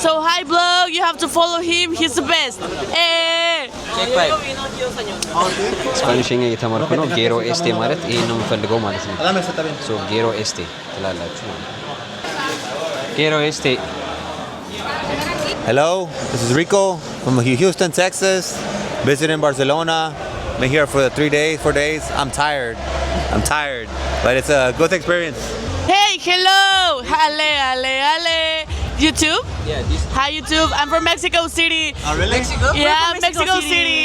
So hi vlog, you have to follow him. He's the best. ስፓኒሽኛ እየተማርኩ ነው። ጌሮ ኤስቴ ማለት ይሄን ነው የምፈልገው ማለት ነው። ሶ ጌሮ ኤስቴ ትላላችሁ ማለት ነው። ጌሮ ኤስቴ Hello, this is Rico from Houston, Texas. Visiting Barcelona. Been here for 3 days, 4 days. I'm tired, but it's a good experience. Hey, hello. Ale. YouTube? Yeah, this Hi YouTube. I'm from Mexico City. Oh, really? Mexico? Yeah, Mexico City.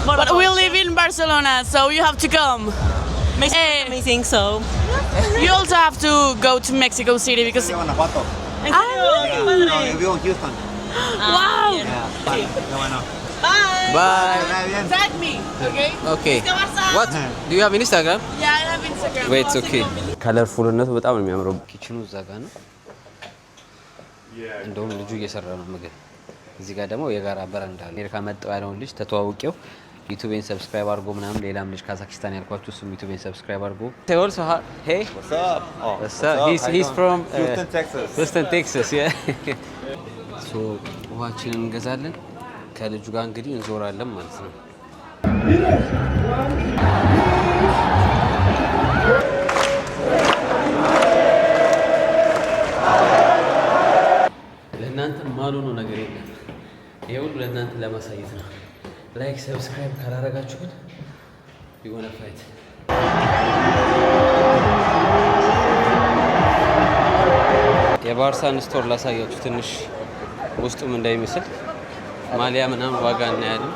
But we live in Barcelona, so you have to come. Mexico is amazing, so. You also have to go to Mexico City because. Yo vivo en Houston. Wow. Bye. Bye. Tag me, okay? Okay. What? Do you have Instagram? Yeah, I have Instagram. Wait, okay. ከለርፉልነቱ በጣም ነው የሚያምረው። ኪችኑ እዛ ጋር ነው። እንደውም ልጁ እየሰራ ነው ምግብ። እዚህ ጋር ደግሞ የጋራ በረንዳ አለ። አሜሪካ መጣው ያለውን ልጅ ተተዋውቀው ዩቲዩብን ሰብስክራይብ አድርጎ ምናምን ሌላም ልጅ ካዛክስታን ያልኳችሁ እሱም ዩቲዩብን ሰብስክራይብ አድርጎ Say also hey What's up? Oh, what's up? He's from Houston, Texas. Houston, Texas, yeah. So ውሃችንን እንገዛለን ከልጁ ጋር እንግዲህ እንዞራለን ማለት ነው። ለእናንተ ማሉ ነው ነገር የለም። ይሄ ሁሉ ለእናንተ ለማሳየት ነው። ላይክ ሰብስክራይብ ካላረጋችሁ ግን ይጎነ ፋይት የባርሳን ስቶር ላሳያችሁ ትንሽ ውስጡም እንዳይመስል ማሊያ ምናምን ዋጋ እናያለን።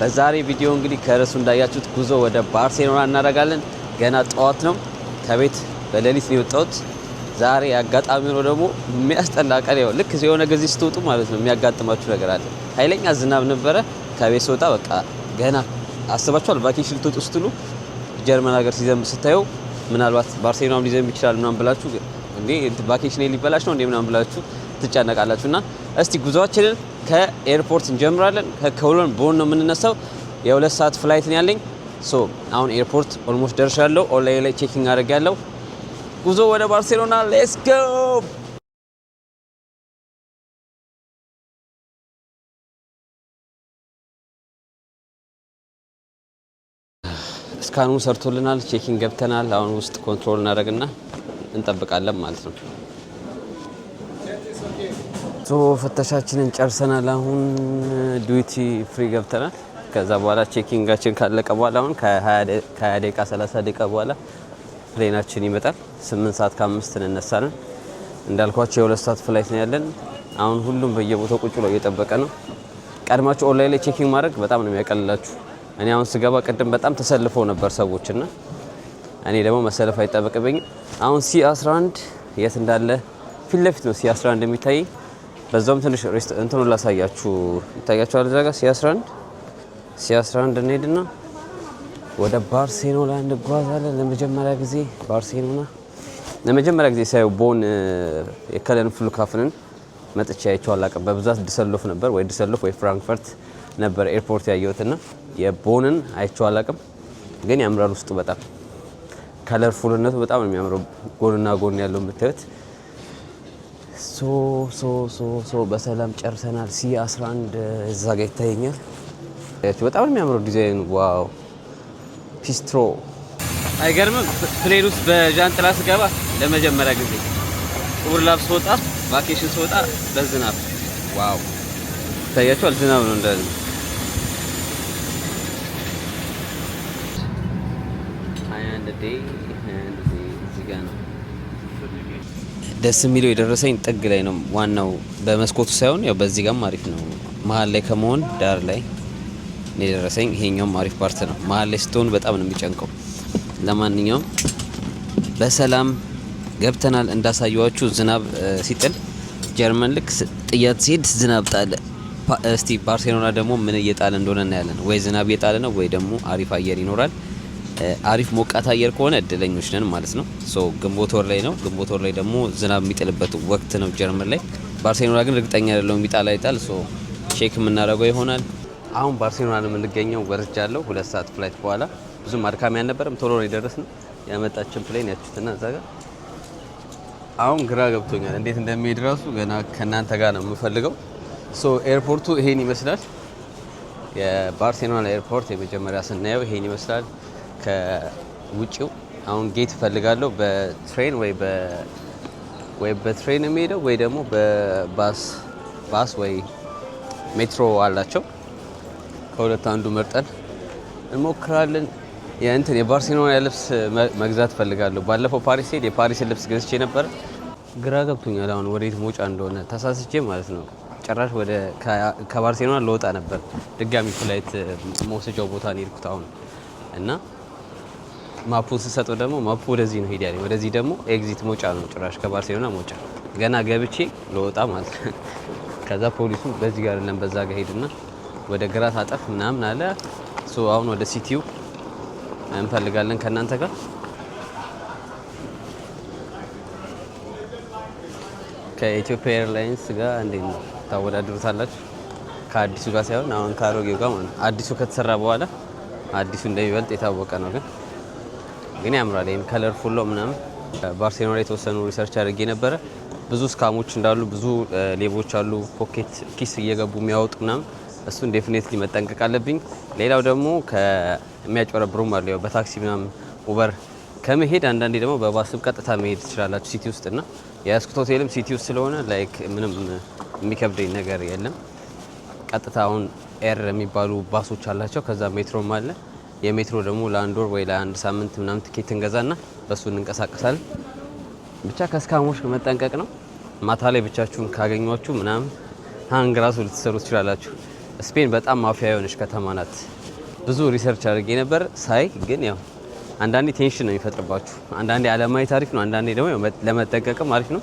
በዛሬ ቪዲዮ እንግዲህ ከርዕሱ እንዳያችሁት ጉዞ ወደ ባርሴሎና እናደርጋለን። ገና ጠዋት ነው ከቤት በሌሊት ነው የወጣሁት። ዛሬ አጋጣሚ ነው ደግሞ የሚያስጠላ ቀን ነው። ልክ የሆነ ጊዜ ስትወጡ ማለት ነው የሚያጋጥማችሁ ነገር አለ። ኃይለኛ ዝናብ ነበረ። ከቤት ስወጣ በቃ ገና አስባችኋል ቫኬሽን ልትወጡ ስትሉ ጀርመን ሀገር ሲዘንብ ስታዩ ምናልባት ባርሴሎናም ሊዘንብ ይችላል ምናምን ብላችሁ እንዴ ቫኬሽን ሊበላሽ ነው እንዴ ምናምን ብላችሁ ትጨነቃላችሁና እስቲ ጉዞአችንን ከኤርፖርት እንጀምራለን። ከኮሎን ቦን ነው የምንነሳው። የ2 ሰዓት ፍላይት ነው ያለኝ። ሶ አሁን ኤርፖርት ኦልሞስት ደርሻለሁ። ኦንላይን ላይ ቼኪንግ አድርጌያለሁ። ጉዞ ወደ ባርሴሎና ሌትስ ጎ። ስካኑ ሰርቶልናል። ቼኪንግ ገብተናል። አሁን ውስጥ ኮንትሮል እናደርግና እንጠብቃለን ማለት ነው። ሶ ፍተሻችንን ጨርሰናል። አሁን ዱቲ ፍሪ ገብተናል። ከዛ በኋላ ቼኪንጋችን ካለቀ በኋላ አሁን ከ20 ደቂቃ 30 ደቂቃ በኋላ ፕሌናችን ይመጣል። 8 ሰዓት ከ5 እንነሳለን። እንዳልኳችሁ የ2 ሰዓት ፍላይት ነው ያለን። አሁን ሁሉም በየቦታው ቁጭ ብሎ እየጠበቀ ነው። ቀድማችሁ ኦንላይን ላይ ቼኪንግ ማድረግ በጣም ነው የሚያቀልላችሁ። እኔ አሁን ስገባ ቅድም በጣም ተሰልፈው ነበር ሰዎችና እኔ ደግሞ መሰለፍ አይጠበቅብኝም። አሁን C11 የት እንዳለ ፊት ለፊት ነው C11 የሚታይ። በዛውም ትንሽ እንትኑ ላሳያችሁ። ይታያችኋል እዛ ጋር C11 እንሄድና ወደ ባርሴሎና እንጓዛለን። ለመጀመሪያ ጊዜ ባርሴሎና ለመጀመሪያ ጊዜ ሳየው ቦን የከለን ፍሉካፍንን መጥቻ አይቼው አላውቅም። በብዛት ድሰሎፍ ነበር ወይ ድሰሎፍ ወይ ፍራንክፈርት ነበር ኤርፖርት ያየሁትና የቦንን አይቼው አላውቅም። ግን ያምራል ውስጡ በጣም ከለርፉልነቱ በጣም ነው የሚያምረው። ጎንና ጎን ያለው የምታዩት ሶ በሰላም ጨርሰናል። C11 እዛ ጋር ይታየኛል። በጣም ነው የሚያምረው ዲዛይኑ። ዋው ፒስትሮ አይገርምም? ፕሌን ውስጥ በጃንጥላ ስገባ ለመጀመሪያ ጊዜ ጥቁር ላብስ ወጣ ቫኬሽን ስወጣ በዝናብ ዋው ታያችኋል። ዝናብ ነው እንዳለ ደስ የሚለው የደረሰኝ ጥግ ላይ ነው። ዋናው በመስኮቱ ሳይሆን ያው በዚህ ጋርም አሪፍ ነው። መሀል ላይ ከመሆን ዳር ላይ ነው የደረሰኝ። ይሄኛውም አሪፍ ፓርት ነው። መሀል ላይ ስትሆን በጣም ነው የሚጨንቀው። ለማንኛውም በሰላም ገብተናል። እንዳሳየዋችሁ ዝናብ ሲጥል ጀርመን ልክ ጥያት ሲሄድ ዝናብ ጣለ። እስቲ ባርሴሎና ደግሞ ምን እየጣለ እንደሆነ እናያለን። ወይ ዝናብ እየጣለ ነው ወይ ደግሞ አሪፍ አየር ይኖራል። አሪፍ ሞቃት አየር ከሆነ እድለኞች ነን ማለት ነው። ሶ ግንቦት ወር ላይ ነው። ግንቦት ወር ላይ ደግሞ ዝናብ የሚጥልበት ወቅት ነው ጀርመን ላይ። ባርሴሎና ግን እርግጠኛ አይደለሁም የሚጣል አይጣል። ሶ ቼክ የምናደርገው ይሆናል። አሁን ባርሴሎና ነው የምንገኘው። ወርጃለሁ 2 ሰዓት ፍላይት በኋላ ብዙም አድካሚ አልነበረም። ቶሎ ነው የደረስነው። ያመጣችን ፕሌን ያችሁትና እዛ ጋር አሁን ግራ ገብቶኛል እንዴት እንደሚሄድ ራሱ ገና ከናንተ ጋር ነው የምፈልገው። ሶ ኤርፖርቱ ይሄን ይመስላል። የባርሴሎና ኤርፖርት የመጀመሪያ ስናየው ይሄን ይመስላል ከውጪው። አሁን ጌት እፈልጋለሁ በትሬን ወይ በትሬን የሚሄደው ወይ ደግሞ በባስ ወይ ሜትሮ አላቸው። ከሁለት አንዱ መርጠን እንሞክራለን። የባርሴሎና ልብስ መግዛት እፈልጋለሁ። ባለፈው ፓሪስ ሄድ የፓሪስን ልብስ ገዝቼ ነበር። ግራ ገብቶኛል አሁን ወዴት መውጫ እንደሆነ ተሳስቼ ማለት ነው። ጭራሽ ከባርሴሎና ልወጣ ነበር። ድጋሚ ፍላይት መውሰጃው ቦታ ነው የሄድኩት አሁን እና ማፑን ስሰጠው ደግሞ ማፑ ወደዚህ ነው ሄድ ያለኝ። ወደዚህ ደግሞ ኤግዚት መውጫ ነው ጭራሽ ከባርሴሎና መውጫ። ገና ገብቼ ልወጣ ማለት ነው። ከዛ ፖሊሱ በዚህ ጋር ለም በዛ ጋር ሄድና ወደ ግራ ታጠፍ ምናምን አለ። አሁን ወደ ሲቲው እንፈልጋለን ከእናንተ ጋር። ከኢትዮጵያ ኤርላይንስ ጋር እንዴት ነው ታወዳድሩታላችሁ? ከአዲሱ ጋር ሳይሆን አሁን ከአሮጌው ጋር ማለት ነው። አዲሱ ከተሰራ በኋላ አዲሱ እንደሚበልጥ የታወቀ ነው። ግን ያምራል። ይሄም ከለርፉል ነው ምናምን። ባርሴሎና ላይ የተወሰኑ ሪሰርች አድርጌ ነበረ። ብዙ ስካሞች እንዳሉ፣ ብዙ ሌቦች አሉ፣ ፖኬት ኪስ እየገቡ የሚያወጡ ምናምን። እሱን ዴፊኔትሊ መጠንቀቅ አለብኝ። ሌላው ደግሞ ከሚያጭበረብሩም አሉ። ያው በታክሲ ምናምን ኡበር ከመሄድ አንዳንዴ ደግሞ በባስም ቀጥታ መሄድ ትችላላችሁ ሲቲ ውስጥ እና የያዝኩት ሆቴልም ሲቲ ውስጥ ስለሆነ ላይክ ምንም የሚከብደኝ ነገር የለም። ቀጥታ አሁን ኤር የሚባሉ ባሶች አላቸው። ከዛ ሜትሮም አለ። የሜትሮ ደግሞ ለአንድ ወር ወይ ለአንድ ሳምንት ምናምን ትኬት እንገዛና በሱ እንንቀሳቀሳለን። ብቻ ከስካሞች መጠንቀቅ ነው። ማታ ላይ ብቻችሁን ካገኟችሁ ምናምን ሃንግ ራሱ ልትሰሩ ትችላላችሁ። ስፔን በጣም ማፊያ የሆነች ከተማ ናት። ብዙ ሪሰርች አድርጌ ነበር ሳይ፣ ግን ያው አንዳንዴ ቴንሽን ነው የሚፈጥርባችሁ። አንዳንዴ አለማዊ ታሪክ ነው፣ አንዳንዴ ደግሞ ለመጠንቀቅም አሪፍ ነው።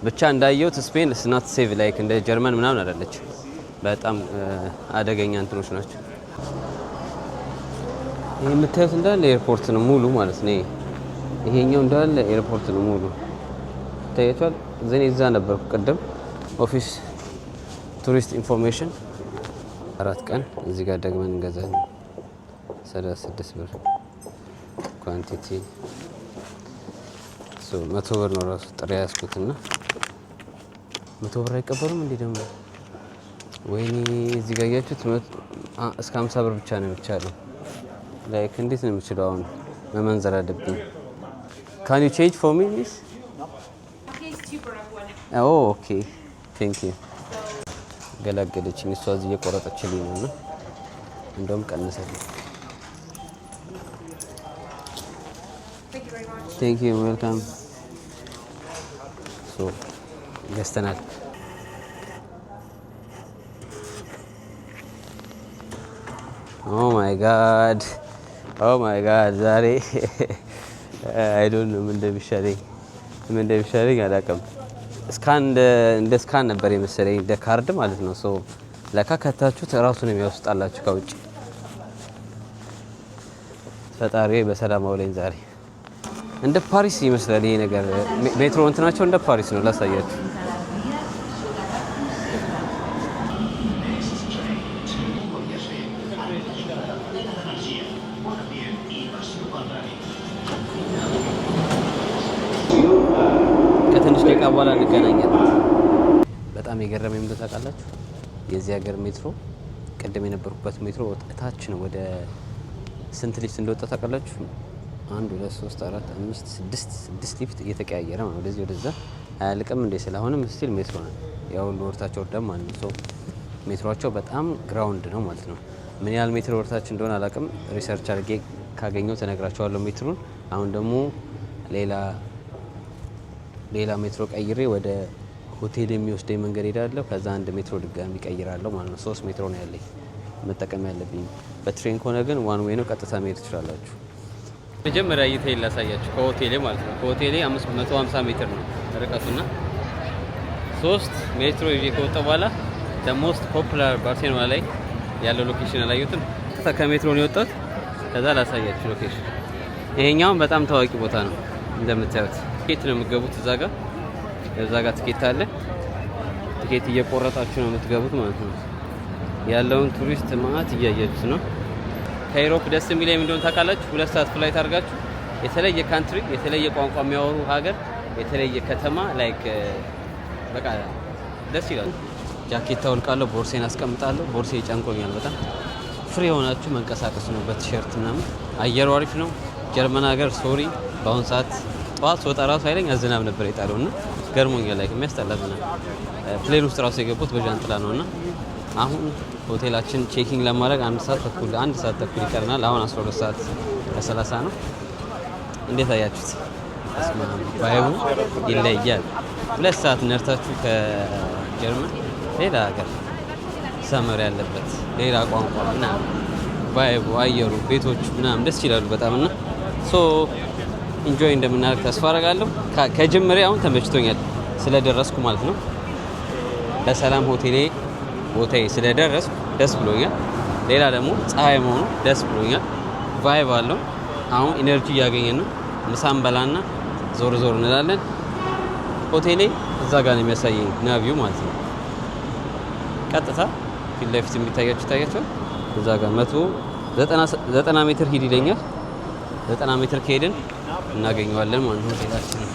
ብቻ እንዳየሁት ስፔን ስናት ሴቭ ላይክ እንደ ጀርመን ምናምን አይደለች። በጣም አደገኛ እንትኖች ናቸው። ይሄ የምታዩት እንዳለ ኤርፖርት ነው ሙሉ ማለት ነው። ይሄኛው እንዳለ ኤርፖርት ነው ሙሉ ታያችኋል። እዛ ነበርኩ ቅድም ኦፊስ ቱሪስት ኢንፎርሜሽን 4 ቀን እዚህ ጋር ደግመን እንገዛለን። 36 ብር ኳንቲቲ 100 ብር ነው ራሱ ጥሬ ያስኩትና 100 ብር አይቀበሉም እንዴ ደግሞ? ወይኔ እዚህ ጋር ያያችሁት እስከ 50 ብር ብቻ ነው የሚቻለው። ላይክ እንዴት ነው የምችለው አሁን? መመንዘር አለብኝ። ካን ዩ ቼንጅ ፎር ሚ ፕሊዝ? ኦኬ ቴንክ ዩ። ገላገለችኝ እሷ እዚህ እየቆረጠችልኝ ነው እና እንደውም ቀነሰልኝ። ቴንክ ዩ ዌልካም። ገዝተናል። ኦ ማይ ጋድ ዛሬ አይ ዶንት ኖ ምን እንደሚሻለኝ አላውቅም። እንደ ስካን ነበር የመሰለኝ እንደ ካርድ ማለት ነው። ለካ ከታችሁት እራሱን የሚያወጣላችሁ ከውጭ። ፈጣሪ በሰላም አውለኝ ዛሬ። እንደ ፓሪስ ይመስላል ይሄ ነገር። ሜትሮ እንትናቸው እንደ ፓሪስ ነው። ላሳያችሁ። ከትንሽ ደቂቃ በኋላ እንገናኛለን። በጣም የገረመኝ ምን ታውቃላችሁ? የዚህ ሀገር ሜትሮ ቅድም የነበርኩበት ሜትሮ እታች ነው። ወደ ስንት ሊፍት እንደወጣ ታውቃላችሁ? 1 2 3 4 5 6 ሊፍት እየተቀያየረ ነው። ወደዚህ ወደዛ አያልቅም እንዴ? ስለሆነም ስቲል ሜትሮ ነው። ያው ወርታቸው ወርደም ማለት ነው። ሜትሮአቸው በጣም ግራውንድ ነው ማለት ነው። ምን ያህል ሜትሮ ወርታች እንደሆነ አላውቅም። ሪሰርች አድርጌ ካገኘው ተነግራቸዋለሁ ሜትሩን። አሁን ደግሞ ሌላ ሜትሮ ቀይሬ ወደ ሆቴል የሚወስደኝ መንገድ ሄዳለሁ። ከዛ አንድ ሜትሮ ድጋሚ ቀይራለሁ ማለት ነው። 3 ሜትሮ ነው ያለኝ መጠቀም ያለብኝ። በትሬን ከሆነ ግን ዋን ዌይ ነው፣ ቀጥታ መሄድ ትችላላችሁ። መጀመሪያ እይታዬን ላሳያችሁ ከሆቴሌ ማለት ነው። ከሆቴሌ 550 ሜትር ነው ርቀቱና 3 ሜትሮ ይዤ ከወጣ በኋላ ሞስት ፖፑላር ባርሴሎና ላይ ያለው ሎኬሽን አላየሁትም። ከሜትሮ ነው የወጣሁት። ከዛ ላሳያችሁ ሎኬሽን። ይሄኛው በጣም ታዋቂ ቦታ ነው እንደምታዩት። ቲኬት ነው የምትገቡት እዛ ጋር ቲኬት አለ። ቲኬት እየቆረጣችሁ ነው የምትገቡት ማለት ነው። ያለውን ቱሪስት ማአት እያያችሁት ነው። ከዩሮፕ ደስ የሚለኝ እንደሆነ ታውቃላችሁ 2 ሰዓት ፍላይት አድርጋችሁ የተለየ ካንትሪ የተለየ ቋንቋ የሚያወሩ ሀገር የተለየ ከተማ ላይክ በቃ ደስ ይላል። ጃኬት ታውልቃለሁ፣ ቦርሴን አስቀምጣለሁ። ቦርሴ ጨንቆኛል በጣም ፍሪ ሆናችሁ መንቀሳቀስ ነው በቲሸርት ምናምን። አየሩ አሪፍ ነው። ጀርመን ሀገር ሶሪ በአሁን ሰዓት ጠዋት ወጣ ራሱ ኃይለኛ ዝናብ ነበር የጣለውና ገርሞኛል። ላይክ የሚያስጠላ ዝናብ ፕሌን ውስጥ ራሱ የገቡት በጃንጥላ ነውና አሁን ሆቴላችን ቼኪንግ ለማድረግ 1 ሰዓት ተኩል ይቀርናል። አሁን 12 ሰዓት ከ30 ነው። እንዴት አያችሁት? ባይቡ ይለያል። 2 ሰዓት ነርታችሁ ከጀርመን ሌላ ሀገር ሰመር ያለበት ሌላ ቋንቋ ምናምን ባይቡ አየሩ ቤቶቹ ምናምን ደስ ይላሉ በጣምና ሶ ኢንጆይ እንደምናደርግ ተስፋ አደርጋለሁ። ከጅምሬ አሁን ተመችቶኛል ስለደረስኩ ማለት ነው። በሰላም ቦታዬ ስለደረስኩ ደስ ብሎኛል። ሌላ ደግሞ ፀሐይ መሆኑ ደስ ብሎኛል። ቫይብ አለው። አሁን ኢነርጂ እያገኘን ነው። ምሳን በላና ዞር እንላለን። ሆቴሌ እዛ ጋር ነው የሚያሳየኝ ናቪው ማለት ነው። ቀጥታ ፊት ለፊት የሚታያችሁ እዛ ጋር 190 ሜትር ሂድ ይለኛል። 90 ሜትር ከሄድን እናገኘዋለን ማለት ነው ሆቴላችንን።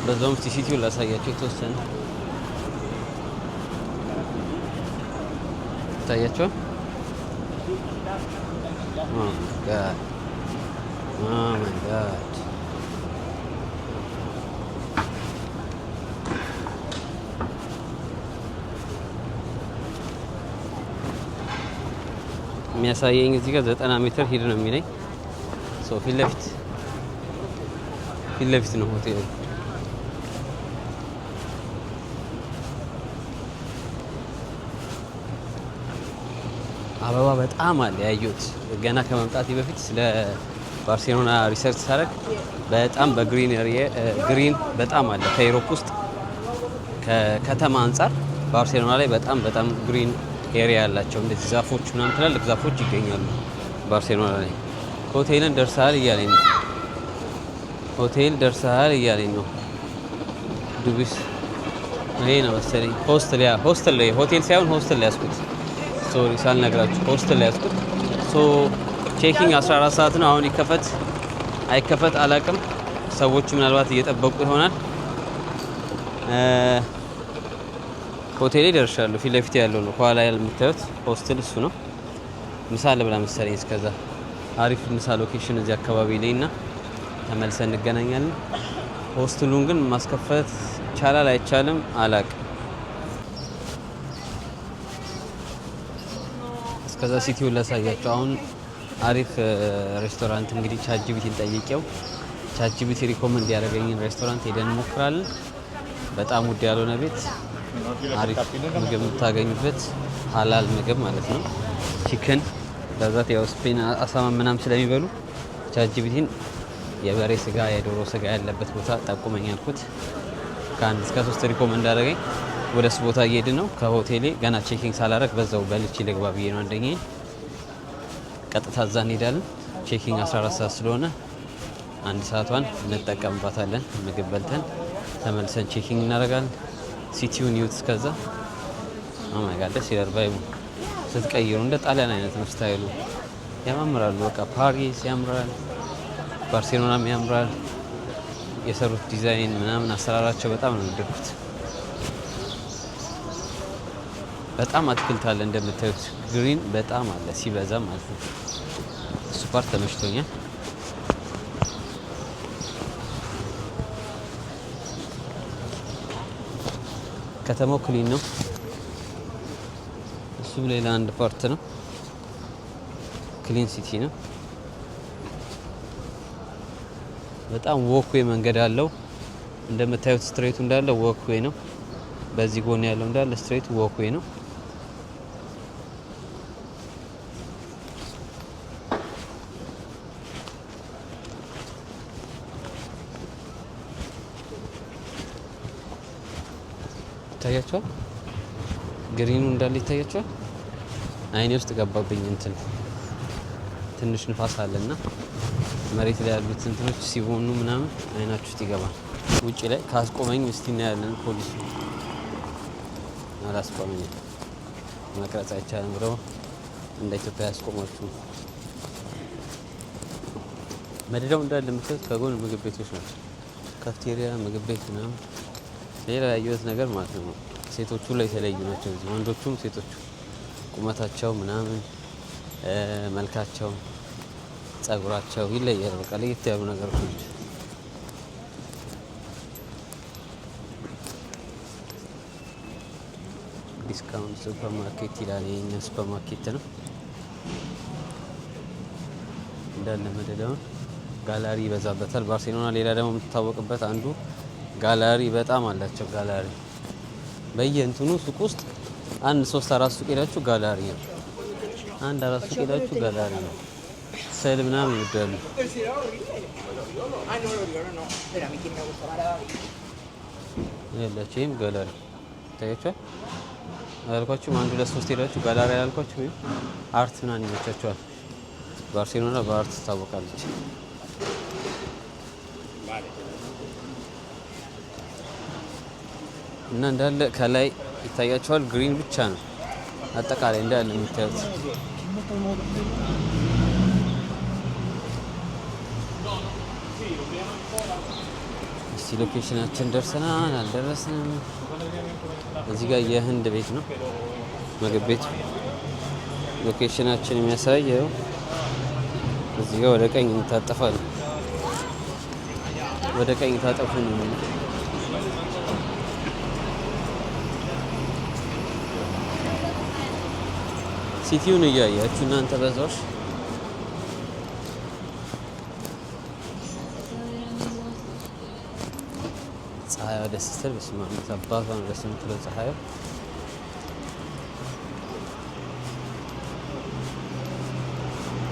በዛውም ሲሲቲውን ላሳያችሁ የተወሰነ ታያችሁ። ኦ ማይ ጋድ የሚያሳየኝ እዚህ ጋር 90 ሜትር ሂድ ነው የሚለኝ። ሶ ፊት ለፊት ነው ሆቴሉ። አበባ በጣም አለ ያየሁት። ገና ከመምጣቴ በፊት ስለ ባርሴሎና ሪሰርች ሳደርግ በጣም ግሪን በጣም አለ። ከዩሮፕ ውስጥ ከከተማ አንጻር ባርሴሎና ላይ በጣም ግሪን ኤሪያ ያላቸው እንደዚህ ዛፎች ምናምን ትላልቅ ዛፎች ይገኛሉ ባርሴሎና ላይ። ሆቴልን ደርሰሃል እያለኝ ነው። ዱቢስ ይሄ ነው መሰለኝ ሆስቴል ላይ ሆቴል ሳይሆን ሆስቴል ላይ ያስኩት። ሶሪ ሳልነግራችሁ ሆስቴል ላይ ያስኩት። ሶ ቼኪንግ 14 ሰዓት ነው። አሁን ይከፈት አይከፈት አላቅም። ሰዎች ምናልባት እየጠበቁ ይሆናል። ሆቴሌ ደርሻለሁ። ፊት ለፊት ያለው ነው ከኋላ የምታዩት ሆስቴል እሱ ነው። ምሳ ልብላ መሰለኝ። እስከዛ አሪፍ ምሳ ሎኬሽን እዚህ አካባቢ ላይ እና ተመልሰን እንገናኛለን። ሆስቴሉን ግን ማስከፈት ይቻላል አይቻልም አላቅም። እስከዛ ሲቲውን ላሳያቸው። አሁን አሪፍ ሬስቶራንት እንግዲህ ቻትጂፒቲን ጠይቄው ቻትጂፒቲ ሪኮመንድ ያደረገኝን ሬስቶራንት ሄደን እንሞክራለን። በጣም ውድ ያልሆነ ቤት አሪፍ ምግብ የምታገኙበት ሀላል ምግብ ማለት ነው። ቺክን በዛት ያው ስፔን አሳማ ምናምን ስለሚበሉ ቻትጂፒቲን የበሬ ስጋ የዶሮ ስጋ ያለበት ቦታ ጠቁመኝ አልኩት። ከ1 እስከ 3 ሪኮመንድ አደረገኝ። ወደ እሱ ቦታ እየሄድን ነው። ከሆቴሌ ገና ቼኪንግ ሳላረግ በዛው በልቼ ልግባ ብዬ ነው አንደኛዬ። ቀጥታ እዛ እንሄዳለን። ቼኪንግ 14 ሰዓት ስለሆነ 1 ሰዓቷን እንጠቀምባታለን። ምግብ በልተን ተመልሰን ቼኪንግ እናደርጋለን። ሲቲውን ዩት እስከዛ ኦ ማይ ጋድ ደስ ይላል። ቫይቡ ስትቀይሩ እንደ ጣሊያን አይነት ነው ስታይሉ። ያማምራሉ። በቃ ፓሪስ ያምራል፣ ባርሴሎናም ያምራል። የሰሩት ዲዛይን ምናምን አሰራራቸው በጣም ነው የወደድኩት። በጣም አትክልት አለ እንደምታዩት፣ ግሪን በጣም አለ ሲበዛ ማለት ነው። እሱ ፓርት ተመችቶኛል። ከተማው ክሊን ነው። እሱም ሌላ አንድ ፓርት ነው። ክሊን ሲቲ ነው። በጣም ወክዌ መንገድ አለው እንደምታዩት። ስትሬቱ እንዳለ ወክዌ ነው። በዚህ ጎን ያለው እንዳለ ስትሬቱ ወክዌ ነው። ይታያችኋል። ግሪኑ እንዳለ ይታያችኋል። አይኔ ውስጥ ገባብኝ። እንትን ትንሽ ንፋስ አለና መሬት ላይ ያሉት እንትኖች ሲቦኑ ምናምን አይናችሁ ውስጥ ይገባል። ውጪ ላይ ካስቆመኝ እስቲ እናያለን። ፖሊሱ አላስቆመኝም። መቅረጽ አይቻልም ብለው እንደ ኢትዮጵያ ያስቆማችሁ መደዳው እንዳለ የምታዩት ከጎን ምግብ ቤቶች ናቸው። ካፍቴሪያ፣ ምግብ ቤት ምናምን ሌላ ያየሁት ነገር ማለት ነው። ሴቶቹ ላይ የተለዩ ናቸው። እዚህ ወንዶቹም ሴቶቹ ቁመታቸው ምናምን መልካቸው፣ ጸጉራቸው ይለያል። በቃ ለየት ያሉ ነገሮች ናቸው። ዲስካውንት ሱፐር ማርኬት ይላል። የኛ ሱፐር ማርኬት ነው እንዳለ መደዳውን። ጋላሪ ይበዛበታል ባርሴሎና። ሌላ ደግሞ የምትታወቅበት አንዱ ጋላሪ በጣም አላቸው። ጋላሪ በየእንትኑ ሱቅ ውስጥ አንድ 3-4 ሱቅ ሄዳችሁ ጋላሪ ነው። አንድ 4 ሱቅ ሄዳችሁ ጋላሪ ነው። ስዕል ምናምን ይወዳሉ። ያላችሁም ጋላሪ ታያችኋል። አልኳችሁ 1-2-3 ሄዳችሁ ጋላሪ አልኳችሁ። ወይ አርት ምናምን ይመቻችኋል። ባርሴሎና በአርት ትታወቃለች። እና እንዳለ ከላይ ይታያቸዋል። ግሪን ብቻ ነው አጠቃላይ እንዳለ የምታዩት። እስቲ ሎኬሽናችን ደርሰናል አልደረስንም? እዚህ ጋር የህንድ ቤት ነው ምግብ ቤቱ። ሎኬሽናችን የሚያሳየው እዚህ ጋር ወደ ቀኝ እንታጠፋለን። ወደ ቀኝ ታጠፉ ነው። ሲቲውን እያያችሁ እናንተ በዛዎች ፀሐይዋ ደስ ስትል በስመ አብ አባቷ ነው ደስ የምትለው ፀሐይዋ።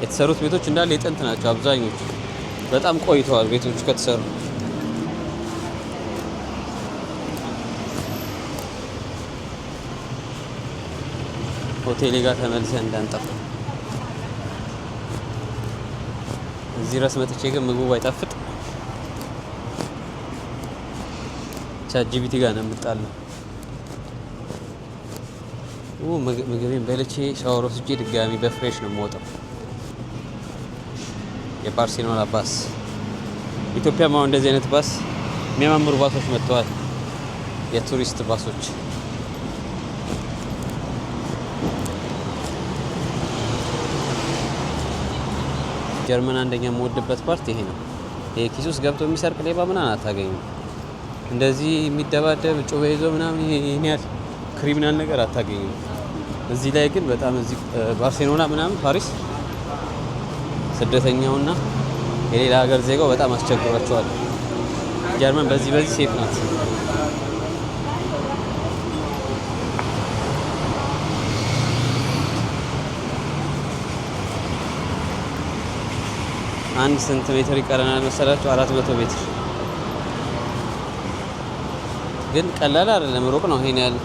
የተሰሩት ቤቶች እንዳለ የጥንት ናቸው አብዛኞቹ። በጣም ቆይተዋል ቤቶቹ ከተሰሩ። ሆቴሌ ጋር ተመልሰን እንዳንጠፋ። እዚህ ድረስ መጥቼ ግን ምግቡ ባይጣፍጥ ቻት ጂፒቲ ጋር ነው የምጣለው። ምግቤን በልቼ ሻወር ወስጄ ድጋሚ በፍሬሽ ነው የምወጣው። የባርሴሎና ባስ ኢትዮጵያም አሁን እንደዚህ አይነት ባስ የሚያማምሩ ባሶች መጥተዋል። የቱሪስት ባሶች ጀርመን አንደኛ የምወድበት ፓርት ይሄ ነው። ይሄ ኪስ ውስጥ ገብቶ የሚሰርቅ ሌባ ምናምን አታገኙም። እንደዚህ የሚደባደብ ጩቤ ይዞ ምናምን ይሄን ያህል ክሪሚናል ነገር አታገኙም። እዚህ ላይ ግን በጣም እዚህ ባርሴሎና ምናምን ፓሪስ ስደተኛውና የሌላ ሀገር ዜጋው በጣም አስቸግሯቸዋል። ጀርመን በዚህ ሴፍ ናት። አንድ ስንት ሜትር ይቀረናል መሰላችሁ? 400 ሜትር። ግን ቀላል አይደለም፣ ሩቅ ነው። ይሄን ያህል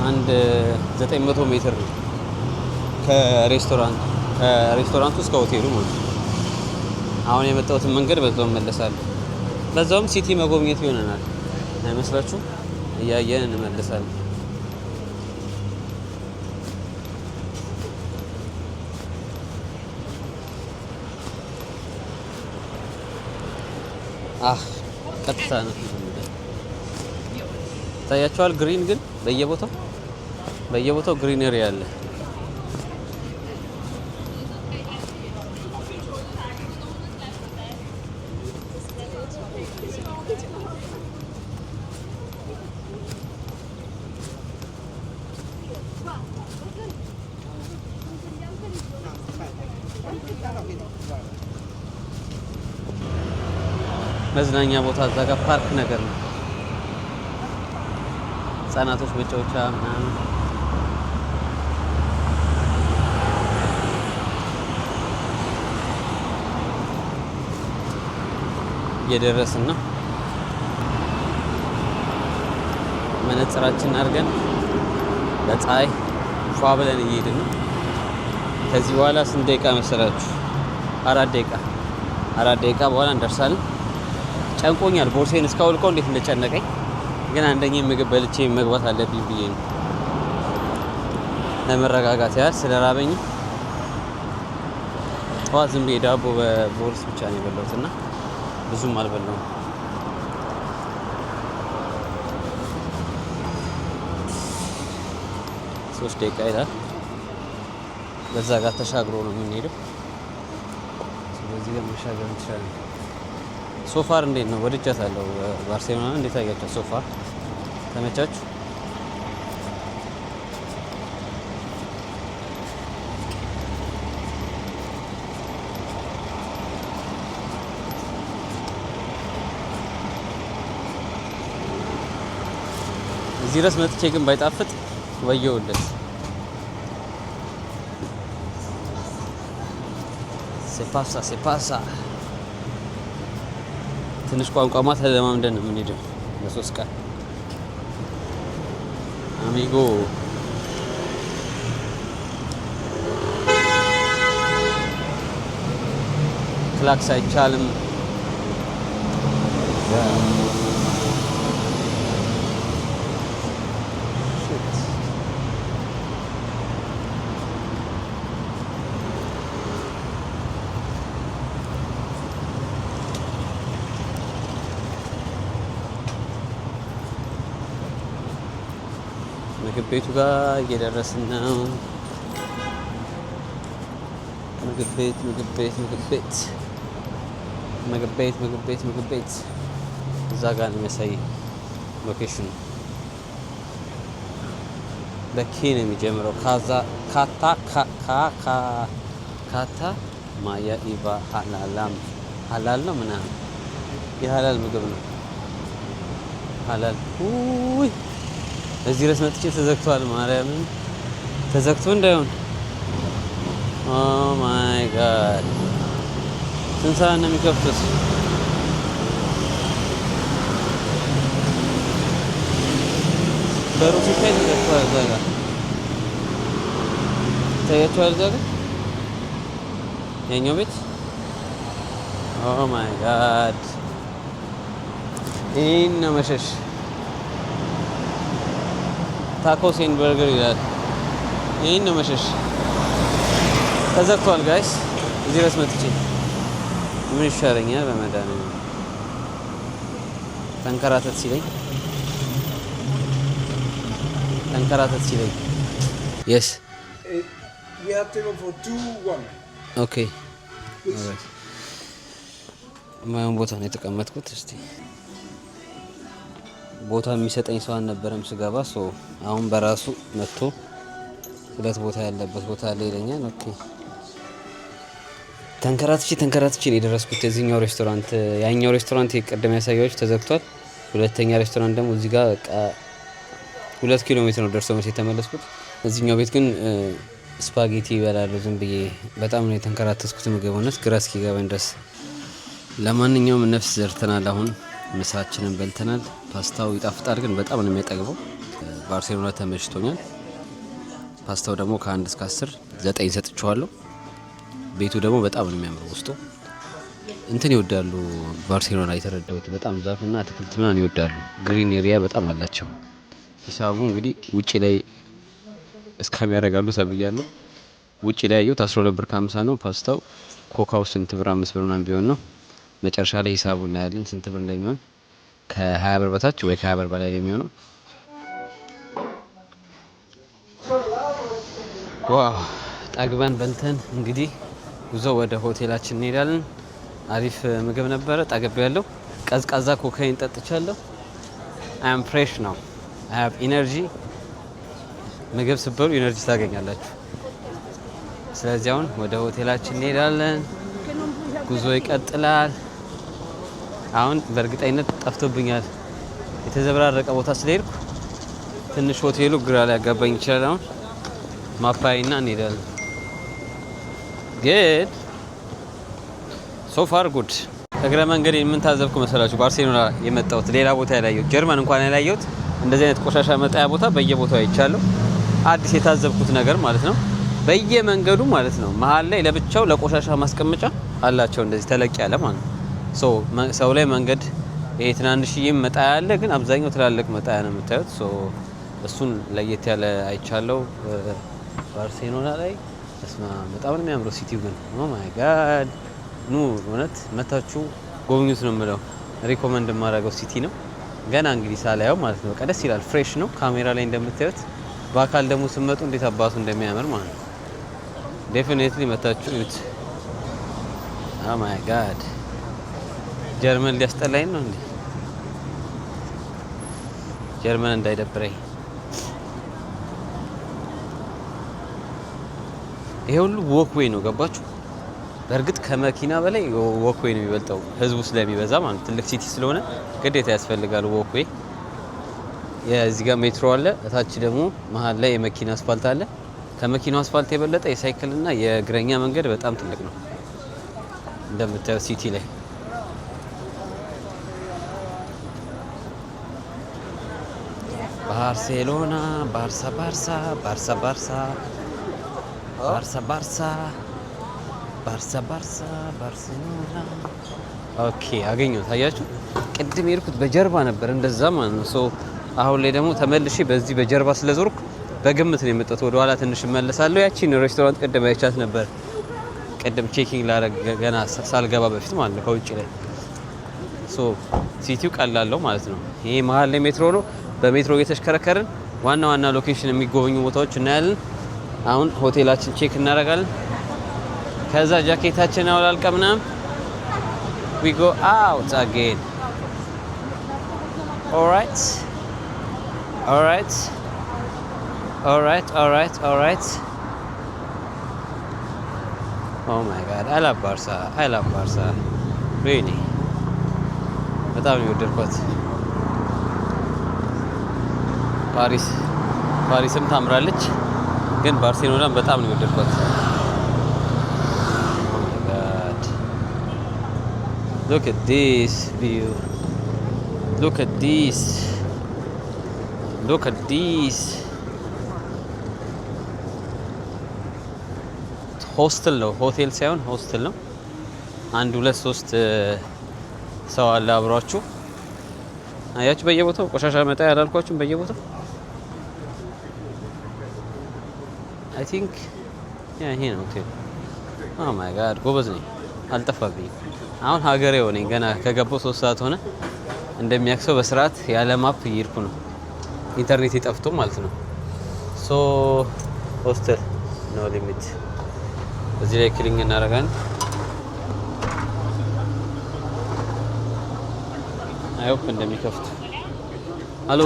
አንድ 900 ሜትር ነው ከሬስቶራንቱ እስከ ሆቴሉ ማለት ነው። አሁን የመጣሁትን መንገድ በዛው እመለሳለሁ። በዛውም ሲቲ መጎብኘት ይሆነናል አይመስላችሁም? እያየን እንመለሳለን። ቀጥታ ነው ታያቸዋል። ግሪን ግን በየቦታው ግሪነሪ አለ። መዝናኛ ቦታ እዛ ጋር ፓርክ ነገር ነው። ህጻናቶች መጫወቻ ምናምን እየደረስን ነው። መነጽራችን አድርገን በፀሐይ ፏ ብለን እየሄድን ነው። ከዚህ በኋላ ስንት ደቂቃ መሰላችሁ? 4 ደቂቃ በኋላ እንደርሳለን። ጨንቆኛል። ቦርሴን እስካውልቀው እንዴት እንደጨነቀኝ ግን አንደኛ ምግብ በልቼ መግባት አለብኝ ብዬ ነው ለመረጋጋት ያህል ስለራበኝ ጠዋት ዝም ብዬ ዳቦ በቦርስ ብቻ ነው የበላሁት እና ብዙም አልበላሁም። ሶስት ደቂቃ ይላል። በዛ ጋር ተሻግሮ ነው የምንሄደው። ስለዚህ ጋር መሻገር እንችላለን። ሶፋር እንዴት ነው? ወድጃታለሁ። ባርሴሎና እንዴት አያችሁ? ሶፋር ተመቻችሁ? እዚህ ድረስ መጥቼ ግን ባይጣፍጥ ወየውለት። ሴፓሳ ትንሽ ቋንቋማ ተለማምደን ነው የምንሄደው ለሶስት ቀን አሚጎ። ክላክስ አይቻልም። ምግብ ቤቱ ጋር እየደረስን ነው። ምግብ ቤት እዛ ጋር ነው የሚያሳይ ሎኬሽኑ። በኬ ነው የሚጀምረው። ካታ ማያ ኢባ ሀላል ነው ምናምን የሀላል ምግብ ነው። ሀላል ውይ እዚህ ድረስ መጥቼ ተዘግቷል። ማርያምን ተዘግቶ እንዳይሆን። ኦ ማይ ጋድ ስንት ሰዓት ነው የሚከፍቱት? በሩ ሲታይ ተዘግቷል። እዛ ጋር ይታያችኋል። እዛ ጋር የኛው ቤት። ኦ ማይ ጋድ ይህን ነው መሸሽ። ታኮስ ኤንድ በርገር ይላል። ይህን ነው መሸሽ። ተዘግቷል ጋይስ። እዚህ ድረስ መጥቼ ምን ይሻለኛል? በመድኃኒዓለም ተንከራተት ሲለኝ yes we have table for 2-1 okay ማን ቦታ ነው የተቀመጥኩት? እስቲ ቦታ የሚሰጠኝ ሰው አልነበረም ስገባ። አሁን በራሱ መጥቶ ሁለት ቦታ ያለበት ቦታ ላይ ይለኛል። ኦኬ ተንከራትቼ ነው የደረስኩት እዚህኛው ሬስቶራንት። ያኛው ሬስቶራንት የቀደም ያሳያችሁ ተዘግቷል። ሁለተኛ ሬስቶራንት ደግሞ እዚህ ጋር 2 ኪሎ ሜትር ነው ደርሶ መልስ የተመለስኩት። እዚህኛው ቤት ግን ስፓጌቲ ይበላሉ ዝም ብዬ። በጣም ነው የተንከራተትኩት ምግብ ሆነስ ግራ እስኪገባኝ ድረስ። ለማንኛውም ነፍስ ዘርተናል። አሁን ምሳችንን በልተናል። ፓስታው ይጣፍጣል ግን በጣም ነው የሚያጠግበው። ባርሴሎና ተመችቶኛል። ፓስታው ደግሞ ከ1 እስከ 10 9 ሰጥቼዋለሁ። ቤቱ ደግሞ በጣም ነው የሚያምረው። ውስጡ እንትን ይወዳሉ ባርሴሎና የተረዳሁት። በጣም ዛፍና አትክልት ምናምን ይወዳሉ። ግሪን ኤሪያ በጣም አላቸው። ሂሳቡ እንግዲህ ውጪ ላይ እስካም ያደርጋሉ ተብያለሁ። ውጪ ላይ ያየሁት 12 ብር ከ50 ነው። ፓስታው ኮካው ስንት ብር? 5 ብር ምናምን ቢሆን ነው። መጨረሻ ላይ ሂሳቡ እናያለን ስንት ብር እንደሚሆን። ከ20 ብር በታች ወይ ከ20 ብር በላይ የሚሆነው። ዋው ጠግበን በልተን እንግዲህ ጉዞ ወደ ሆቴላችን እንሄዳለን። አሪፍ ምግብ ነበረ። ጠግቤያለሁ። ቀዝቃዛ ኮካይን ጠጥቻለሁ። አይ አም ፍሬሽ ነው። አይ ሃቭ ኢነርጂ። ምግብ ስትበሉ ኢነርጂ ታገኛላችሁ። ስለዚህ አሁን ወደ ሆቴላችን እንሄዳለን። ጉዞ ይቀጥላል። አሁን በእርግጠኝነት ጠፍቶብኛል። የተዘበራረቀ ቦታ ስለሄድኩ ትንሽ ሆቴሉ ግራ ላይ ያጋባኝ ይችላል። አሁን ማፓይና እንሄዳለን። ግን ሶ ፋር ጉድ። እግረ መንገድ ምን ታዘብኩ መሰላችሁ? ባርሴሎና የመጣሁት ሌላ ቦታ ያላየሁት፣ ጀርመን እንኳን ያላየሁት እንደዚህ አይነት ቆሻሻ መጣያ ቦታ በየቦታው አይቻለሁ። አዲስ የታዘብኩት ነገር ማለት ነው። በየመንገዱ ማለት ነው መሀል ላይ ለብቻው ለቆሻሻ ማስቀመጫ አላቸው። እንደዚህ ተለቅ ያለ ማለት ነው። ሰው ላይ መንገድ ይሄ ትናንሽዬም መጣያ አለ፣ ግን አብዛኛው ትላልቅ መጣያ ነው የምታዩት። እሱን ለየት ያለ አይቻለሁ ባርሴሎና ላይ። በጣም ነው የሚያምረው ሲቲው ግን ኦ ማይ ጋድ ኑ እውነት መታችሁ ጎብኙት ነው የምለው። ሪኮመንድ የማደርገው ሲቲ ነው። ገና እንግዲህ ሳላየው ማለት ነው። ደስ ይላል፣ ፍሬሽ ነው ካሜራ ላይ እንደምታዩት። በአካል ደግሞ ስትመጡ እንዴት አባቱ እንደሚያምር ማለት ነው። ዴፊኒትሊ መታችሁ እዩት። ኦ ማይ ጋድ ጀርመን ሊያስጠላኝ ነው እንዴ? ጀርመን እንዳይደብረኝ። ይሄ ሁሉ ዎክዌይ ነው ገባችሁ? በእርግጥ ከመኪና በላይ ዎክዌይ ነው የሚበልጠው ህዝቡ ስለሚበዛ ማለት ትልቅ ሲቲ ስለሆነ ግዴታ ያስፈልጋል ዎክዌይ። የዚህ ጋር ሜትሮ አለ፣ እታች ደግሞ መሀል ላይ የመኪና አስፋልት አለ። ከመኪናው አስፋልት የበለጠ የሳይክልና የእግረኛ መንገድ በጣም ትልቅ ነው እንደምታዩት ሲቲ ላይ። ባርሴሎና ባርሳ ባርሳ ባርሳ ባርሳ ባርሳ ባርሳ ባርሳ ባርሳ ባርሴሎና። ኦኬ አገኘሁት። ታያችሁ ቅድም የሄድኩት በጀርባ ነበር እንደዛ ማለት ነው። ሶ አሁን ላይ ደግሞ ተመልሼ በዚህ በጀርባ ስለዞርኩ በግምት ነው የመጣሁት። ወደ ኋላ ትንሽ እመለሳለሁ። ያቺን ሬስቶራንት ቅድም አይቻት ነበር። ቅድም ቼኪንግ ላደርግ ገና ሳልገባ በፊት ማለት ነው ከውጭ ላይ። ሶ ሲቲው ቀላለው ማለት ነው። ይሄ መሀል ላይ ሜትሮ ነው። በሜትሮ እየተሽከረከርን ዋና ዋና ሎኬሽን የሚጎበኙ ቦታዎች እናያለን። አሁን ሆቴላችን ቼክ እናደርጋለን። ከዛ ጃኬታችን አውላልቀ ምናምን we go out again. Alright. Alright. Alright, alright, alright. Oh my god, I love Barca. I love Barca. Really. በጣም ነው የወደድኳት። ፓሪስም ታምራለች፣ ግን ባርሴሎናም በጣም ነው የወደድኳት። Look at this view. Look at this. Look at this. ሆስቴል ነው፣ ሆቴል ሳይሆን ሆስቴል ነው። አንድ ሁለት ሶስት ሰው አለ አብሯችሁ። አያችሁ በየቦታው ቆሻሻ መጣ ያላልኳችሁም በየቦታው I think ይሄ ነው ሆቴል። ኦ ማይ ጋድ ጎበዝ ነኝ፣ አልጠፋብኝም። አሁን ሀገሬ ሆነኝ ገና ከገባው 3 ሰዓት ሆነ። እንደሚያክሰው በስርዓት ያለ ማፕ እየሄድኩ ነው፣ ኢንተርኔት ይጠፍቶ ማለት ነው። ሶ ሆስቴል ኖ ሊሚት። እዚህ ላይ ክሊንግ እናደርጋለን። አይ ሆፕ እንደሚከፍቱ። ሄሎ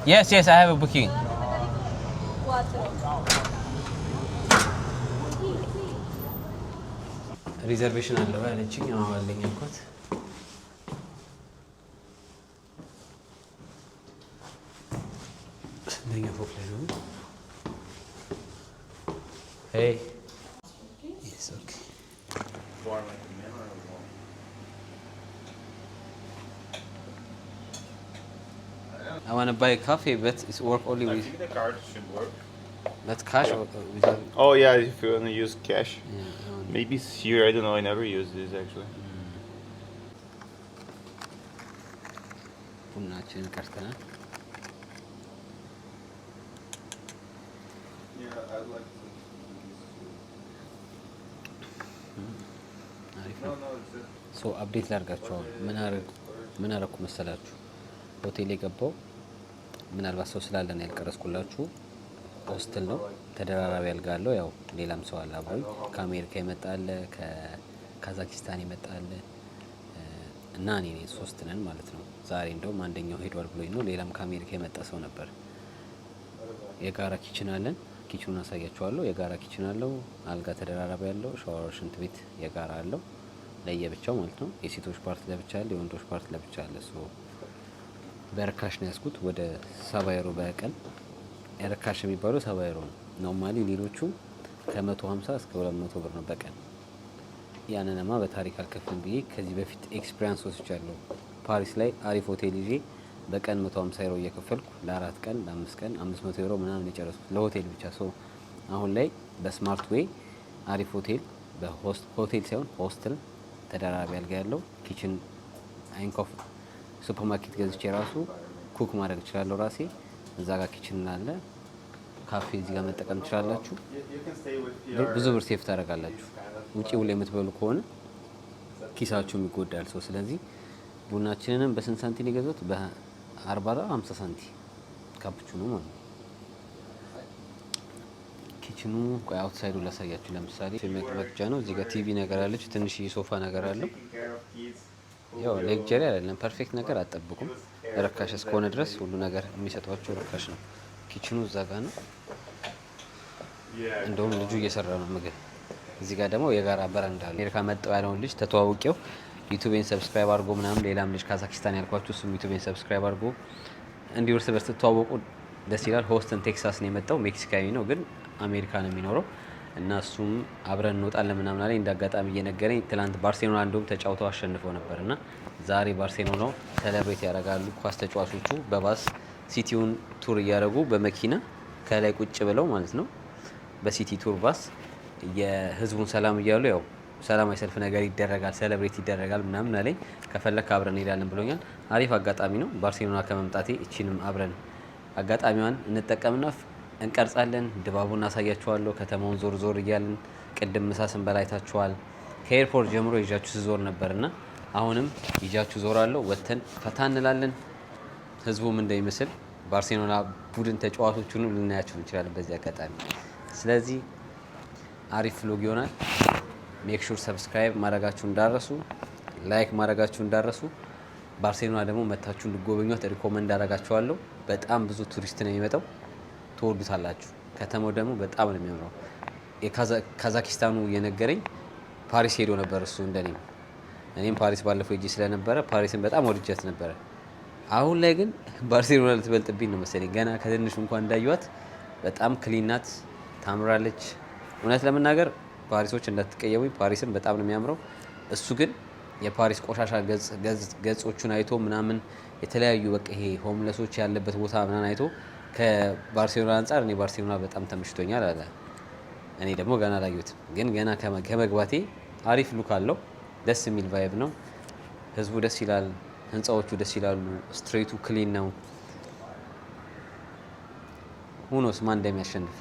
yes I have a booking. ሪዘርቬሽን አለው ያለችኝ አዋለኝ አልኳት። ስንተኛ ፎቅ ላይ ነው? Hey. Yes, okay. I want to buy a coffee, but it's work only with. I think the card should work. That's cash or without? Oh yeah, if you want to use cash. Yeah. Maybe it's here. I don't know. I never used this actually. ቡናችንን ቀርተናል። Yeah, I'd like to. አሪፍ ነው። ሶ አፕዴት ላድርጋችሁ። አሁን ምን አረኩ መሰላችሁ? ሆቴል የገባው ምናልባት ሰው ስላለ ነው ያልቀረስኩላችሁ። ሆስቴል ነው፣ ተደራራቢ አልጋ አለው። ያው ሌላም ሰው አለ አብሮኝ። ከአሜሪካ የመጣ አለ፣ ከካዛኪስታን የመጣ አለ እና እኔ 3 ነን ማለት ነው። ዛሬ እንደውም አንደኛው ሄዷል ብሎኝ ነው። ሌላም ከአሜሪካ የመጣ ሰው ነበር። የጋራ ኪችን አለን። ኪችኑን አሳያችኋለሁ። የጋራ ኪችን አለው፣ አልጋ ተደራራቢ ያለው፣ ሻወር፣ ሽንት ቤት የጋራ አለው ለየብቻው ማለት ነው። የሴቶች ፓርት ለብቻ አለ፣ የወንዶች ፓርት ለብቻ አለ። ሶ በርካሽ ነው ያስኩት ወደ 70 ዩሮ በቀን። ርካሽ የሚባለው 70 ዩሮ ነው። ኖርማሊ ሌሎቹ ከ150 እስከ 200 ብር ነው በቀን። ያንንማ በታሪክ አልከፍልም ብዬ ከዚህ በፊት ኤክስፒሪያንስ ወስጃለሁ። ፓሪስ ላይ አሪፍ ሆቴል ይዤ በቀን 150 ዩሮ እየከፈልኩ ለ4 ቀን ለ5 ቀን 500 ዩሮ ምናምን የጨረስኩት ለሆቴል ብቻ። ሶ አሁን ላይ በስማርት ዌይ አሪፍ ሆቴል፣ በሆቴል ሳይሆን ሆስቴል ተደራራቢ አልጋ ያለው ኪችን አይንኮፍ ሱፐርማርኬት ገዝቼ ራሱ ኩክ ማድረግ እችላለሁ ራሴ። እዛ ጋር ኪችን አለ፣ ካፌ እዚህ ጋር መጠቀም ትችላላችሁ። ብዙ ብር ሴፍ ታደርጋላችሁ። ውጪ ውላ የምትበሉ ከሆነ ኪሳችሁም ይጎዳል ሰው። ስለዚህ ቡናችንንም በስንት ሳንቲም የገዛሁት? በ40 50 ሳንቲም ካፕቹኖ ማለት ነው። ኪችኑ ቆይ አውትሳይዱ ላሳያችሁ። ለምሳሌ መቅጃ ነው። እዚህ ጋር ቲቪ ነገር አለች፣ ትንሽ ሶፋ ነገር አለው። ያው ሌክቸሪ አይደለም፣ ፐርፌክት ነገር አትጠብቁም። ርካሽ እስከሆነ ድረስ ሁሉ ነገር የሚሰጧቸው ርካሽ ነው። ኪችኑ እዛ ጋር ነው። እንደውም ልጁ እየሰራ ነው ምግብ። እዚህ ጋር ደግሞ የጋራ በረንዳ አለ። አሜሪካ መጣው ያለውን ልጅ ተተዋውቄው ዩቲዩብን ሰብስክራይብ አድርጎ ምናምን፣ ሌላም ልጅ ካዛክስታን ያልኳችሁ እሱም ዩቲዩብን ሰብስክራይብ አድርጎ እንዲሁ እርስ በርስ ተተዋወቁ። ደስ ይላል። ሆስተን ቴክሳስ ነው የመጣው። ሜክሲካዊ ነው ግን አሜሪካ ነው የሚኖረው እና እሱም አብረን እንወጣለን ምናምን አለኝ። እንዳጋጣሚ እየነገረኝ ትላንት ባርሴሎና እንደውም ተጫውተው አሸንፈው ነበር እና ዛሬ ባርሴሎናው ሴሌብሬት ያደርጋሉ። ኳስ ተጫዋቾቹ በባስ ሲቲውን ቱር እያደረጉ በመኪና ከላይ ቁጭ ብለው ማለት ነው በሲቲ ቱር ባስ የህዝቡን ሰላም እያሉ ያው ሰላማዊ ሰልፍ ነገር ይደረጋል፣ ሴሌብሬት ይደረጋል ምናምን አለኝ። ከፈለክ አብረን እንሄዳለን ብሎኛል። አሪፍ አጋጣሚ ነው። ባርሴሎና ከመምጣቴ እቺንም አብረን አጋጣሚዋን እንጠቀምና እንቀርጻለን። ድባቡን አሳያችኋለሁ። ከተማውን ዞር ዞር እያልን ቅድም ምሳ ስንበላ አይታችኋል። ከኤርፖርት ጀምሮ ይዣችሁ ስዞር ነበርና አሁንም ይዣችሁ ዞራለሁ። ወተን ፈታ እንላለን። ህዝቡም እንደሚመስል ባርሴሎና ቡድን ተጫዋቾቹንም ልናያቸው እንችላለን በዚህ አጋጣሚ። ስለዚህ አሪፍ ቭሎግ ይሆናል። ሜክ ሹር ሰብስክራይብ ማድረጋችሁ እንዳረሱ፣ ላይክ ማድረጋችሁ እንዳረሱ። ባርሴሎና ደግሞ መታችሁ እንድጎበኟት ሪኮመንድ አደርጋችኋለሁ። በጣም ብዙ ቱሪስት ነው የሚመጣው፣ ትወዱታላችሁ። ከተማው ደግሞ በጣም ነው የሚያምረው። የካዛኪስታኑ የነገረኝ ፓሪስ ሄዶ ነበር እሱ እንደኔም። እኔም ፓሪስ ባለፈው ሄጄ ስለነበረ ፓሪስን በጣም ወድጃት ነበረ። አሁን ላይ ግን ባርሴሎና ልትበልጥብኝ ነው መሰለኝ። ገና ከትንሹ እንኳን እንዳዩዋት በጣም ክሊናት፣ ታምራለች። እውነት ለመናገር ፓሪሶች እንዳትቀየሙኝ፣ ፓሪስን በጣም ነው የሚያምረው። እሱ ግን የፓሪስ ቆሻሻ ገጾቹን አይቶ ምናምን የተለያዩ በቃ ይሄ ሆምለሶች ያለበት ቦታ ምናምን አይቶ ከባርሴሎና አንጻር እኔ ባርሴሎና በጣም ተመችቶኛል አለ። እኔ ደግሞ ገና አላየሁትም፣ ግን ገና ከመግባቴ አሪፍ ሉክ አለው። ደስ የሚል ቫይብ ነው። ህዝቡ ደስ ይላል፣ ህንፃዎቹ ደስ ይላሉ፣ ስትሬቱ ክሊን ነው። ሁኖስ ማን እንደሚያሸንፍ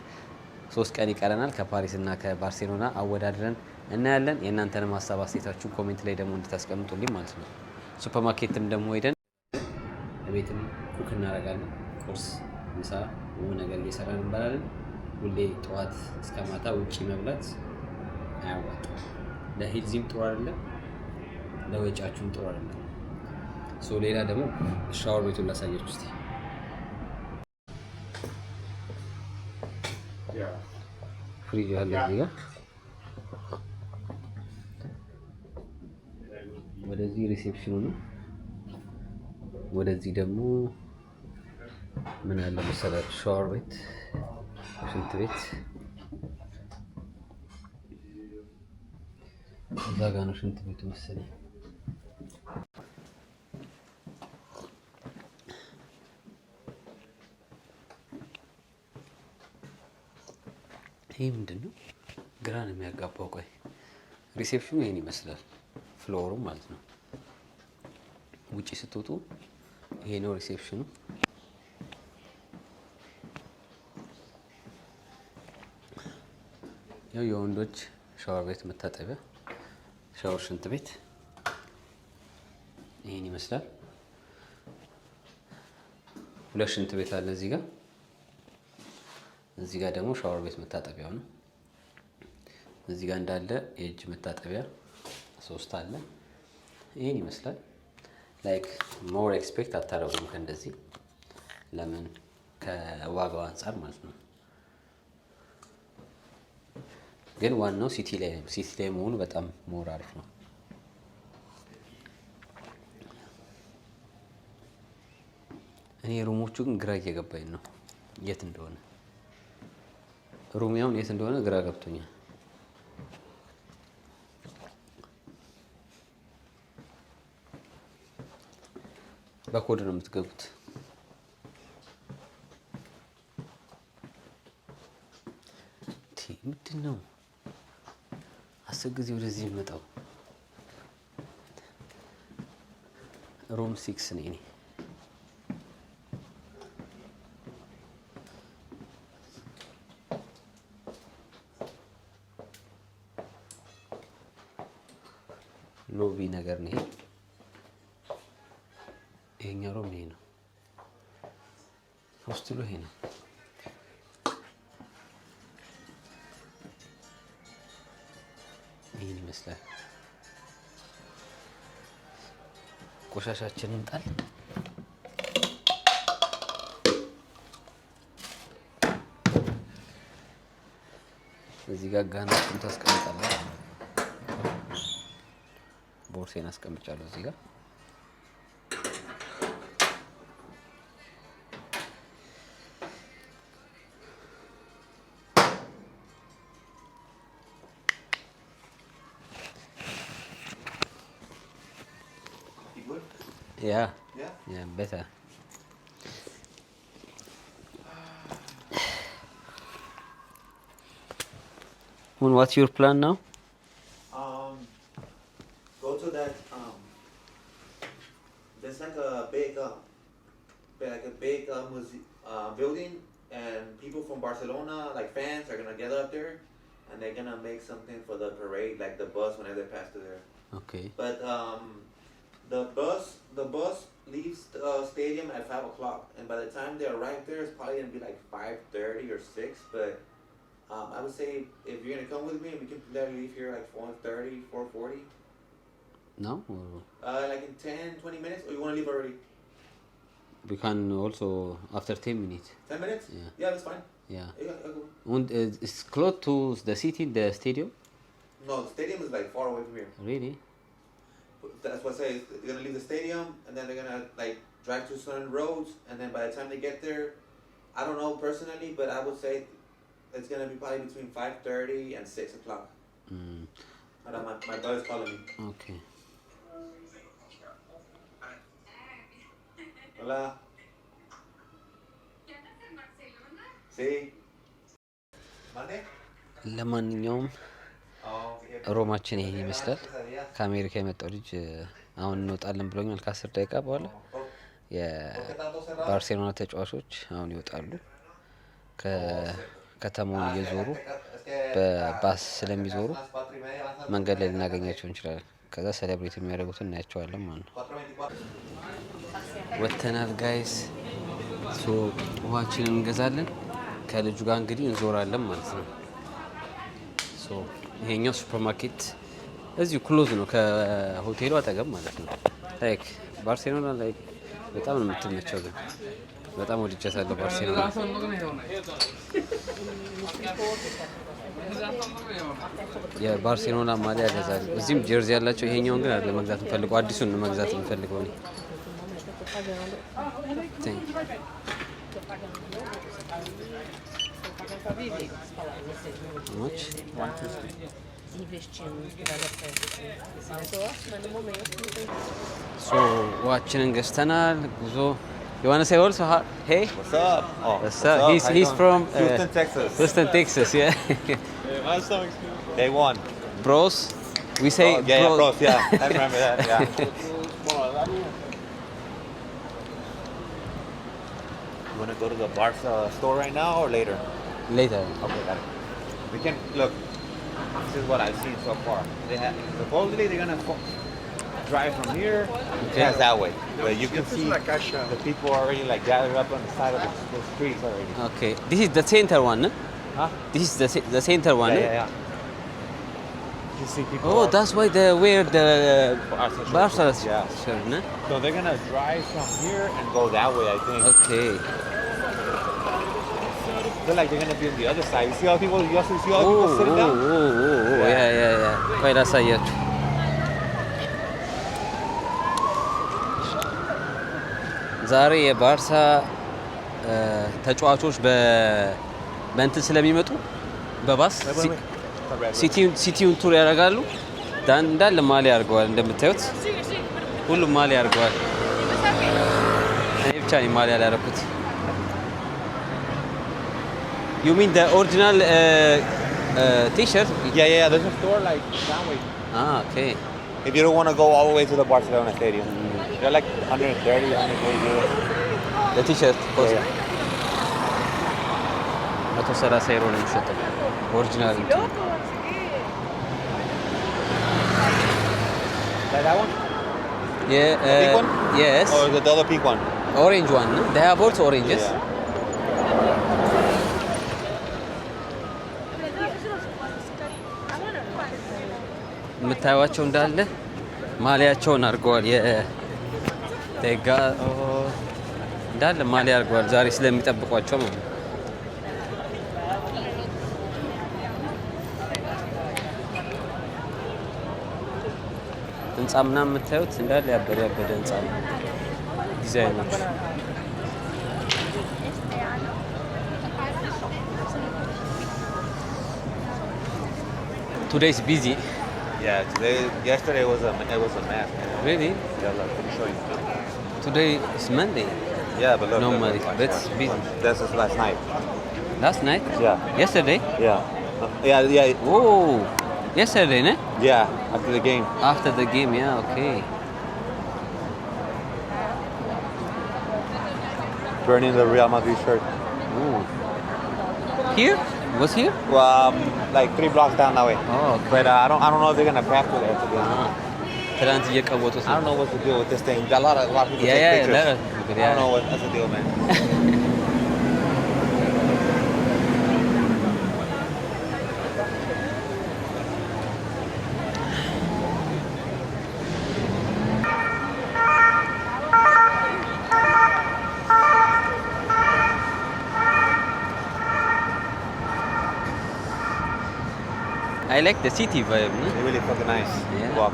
3 ቀን ይቀረናል። ከፓሪስ እና ከባርሴሎና አወዳድረን እናያለን። የእናንተንም ሀሳብ አስተያየታችሁን ኮሜንት ላይ ደግሞ እንድታስቀምጡልኝ ማለት ነው። ሱፐርማርኬትም ደግሞ ሄደን ቤትም ኩክ እናደርጋለን። ቁርስ፣ ምሳ የሆነ ነገር እየሰራን እንበላለን። ሁሌ ጠዋት እስከ ማታ ውጪ መብላት አያዋጣም። ለሄልዚም ጥሩ አይደለም፣ ለወጫችሁም ጥሩ አይደለም። ሌላ ደግሞ ሻወር ቤቱን ላሳያችሁ እስቲ። ፍሪጅ አለ እዚህ ጋር። ወደዚህ ሪሴፕሽኑ ነው። ወደዚህ ደግሞ ምን አለ መሰላችሁ? ሻወር ቤት፣ ሽንት ቤት እዛ ጋ ነው ሽንት ቤቱ መሰለኝ። ይህ ምንድን ነው? ግራ ነው የሚያጋባው። ቆይ ሪሴፕሽኑ ይህን ይመስላል፣ ፍሎሩ ማለት ነው። ውጪ ስትወጡ ይሄ ነው ሪሴፕሽኑ። ያው የወንዶች ሻወር ቤት፣ መታጠቢያ፣ ሻወር፣ ሽንት ቤት ይህን ይመስላል። 2 ሽንት ቤት አለ እዚህ ጋር። እዚህ ጋር ደግሞ ሻወር ቤት መታጠቢያው ነው። እዚህ ጋር እንዳለ የእጅ መታጠቢያ 3 አለ። ይህን ይመስላል። ላይክ ሞር ኤክስፔክት አታረጉም ከእንደዚህ። ለምን? ከዋጋው አንጻር ማለት ነው። ግን ዋናው ሲቲ ላይ መሆኑ በጣም ሞር አሪፍ ነው። እኔ ሩሞቹ ግን ግራ እየገባኝ ነው የት እንደሆነ። ሩሚያውን የት እንደሆነ ግራ ገብቶኛል። በኮድ ነው የምትገቡት። ምንድን ነው 10 ጊዜ ወደዚህ የሚመጣው? ሩም 6 ነኝ እኔ። ይሄኛው ሮም ይሄ ነው። ሆስቴሉ ይሄ ነው። ይሄን ይመስላል። ቆሻሻችንን ጣል። እዚህ ጋር ጋናችን ታስቀምጣለህ። ቦርሴን አስቀምጫለሁ እዚህ ጋር። Yeah. Yeah? Yeah, better. What's your plan now? Go to that. There's like a big, building, and people from Barcelona, like fans, are gonna gather up there, and they're gonna make something for the parade, like the bus whenever they pass through there. Okay. But the bus leaves the stadium at 5 o'clock, and by the time they arrive there, it's probably gonna be like 5:30 or 6. But I would say if you're gonna come with me, we can let leave here like 4:30, 4:40. No? Like in 10-20 minutes, or you wanna leave already? We can also after 10 minutes. 10 minutes? Yeah. Yeah, that's fine. Yeah. Yeah, I'll go. And it's close to the city, the stadium? No, the stadium is like far away from here. Really? That's what I say. They're gonna leave the stadium, and then they're gonna like drive to certain roads, and then by the time they get there, I don't know personally, but I would say it's gonna be probably between 5:30 and 6 o'clock. Mm. My brother's calling me. Okay. Hola. Sí. ¿Mande? ለማንኛውም ሮማችን ይሄን ይመስላል። ከአሜሪካ የመጣው ልጅ አሁን እንወጣለን ብሎኛል ከ10 ደቂቃ በኋላ። የባርሴሎና ተጫዋቾች አሁን ይወጣሉ። ከተማውን እየዞሩ በባስ ስለሚዞሩ መንገድ ላይ ልናገኛቸው እንችላለን። ከዛ ሴሌብሬት የሚያደርጉትን እናያቸዋለን ማለት ነው። ወተናል ጋይስ። ሶ ውሃችንን እንገዛለን። ከልጁ ጋር እንግዲህ እንዞራለን ማለት ነው። ሶ ይሄኛው ሱፐርማርኬት እዚሁ ክሎዝ ነው ከሆቴሉ አጠገብ ማለት ነው። ላይክ ባርሴሎና ላይክ በጣም ነው የምትመቸው፣ ግን በጣም ወድጃታለሁ ባርሴሎና። የባርሴሎና ማሊያ ገዛለሁ። እዚህም ጀርዚ ያላቸው። ይሄኛውን ግን አይደለም መግዛት የምፈልገው፣ አዲሱን ነው መግዛት የምፈልገው እኔ። Much? So watching ገዝተናል። ጉዞ You want to say also hey? What's up? Oh, What's up? He's from Houston, Texas. Houston, Texas, yeah. Day one. Bros. We say Yeah, bros. Yeah, I remember that. Yeah. You want to go to the Barca store right now or later? Later. Okay, got it. We can look. This is what I've seen so far. They have supposedly they're gonna drive from here. Okay. Yeah, that way. But you can see the people already like gathered up on the side of the streets already. Okay. This is the center one, no? Huh? This is the center one. Yeah, no? yeah, yeah. You see people. Oh, that's why they wear the Barca Yeah. shirt, no? So they're gonna drive from here and go that way, I think. Okay. Feel like they're gonna be on the other side. You see all people? You also see all Oh, people sitting down? yeah. ቆይ ላሳያችሁ። ዛሬ የባርሳ ተጫዋቾች በእንትን ስለሚመጡ በባስ ሲቲውን ቱር ያደርጋሉ። እንዳለ ማሊያ አድርገዋል እንደምታዩት፣ ሁሉም ማሊያ አድርገዋል። እኔ ብቻ ነኝ ማሊያ ያላደረኩት። You mean the original t-shirt? Yeah. There's a store like that way. Ah, okay. If you don't want to go all the way to the Barcelona stadium, they're like 130, 140 euros. The t-shirt cost Yeah. 130 euro ነው የሚሸጠው ኦሪጂናል። Like that one? Yeah. Pink one? Yes. Or the other pink one? Orange one. No? They have also oranges. Yeah. የምታዩዋቸው እንዳለ ማሊያቸውን አድርገዋል። የደጋ እንዳለ ማሊያ አድርገዋል ዛሬ ስለሚጠብቋቸው ማለት ነው። ህንጻ ምናምን የምታዩት እንዳለ ያበደ ህንጻ ነው። ዲዛይኖች Today is busy. Yeah, yesterday was a mess. Man. Really? Yeah, look, let me show you. Today is Monday. Yeah, but look. Normally, look, but it's busy. This is last night. Last night? Yeah. Yesterday? Yeah. Yeah. Oh, yesterday, ne? Yeah, after the game. After the game, yeah, okay. Burning the Real Madrid shirt. Ooh. Here? Was here? Well, like 3 blocks down that way. Oh, okay. But I don't know if they're gonna pack with it. To be honest. ትናንት እየቀወጡት I don't know what to do with this thing. A lot of people Yeah, take yeah, pictures. lot of people, I yeah. don't know what that's the deal, man. I like the city vibe. No? They're really fucking nice. Yeah. Walk.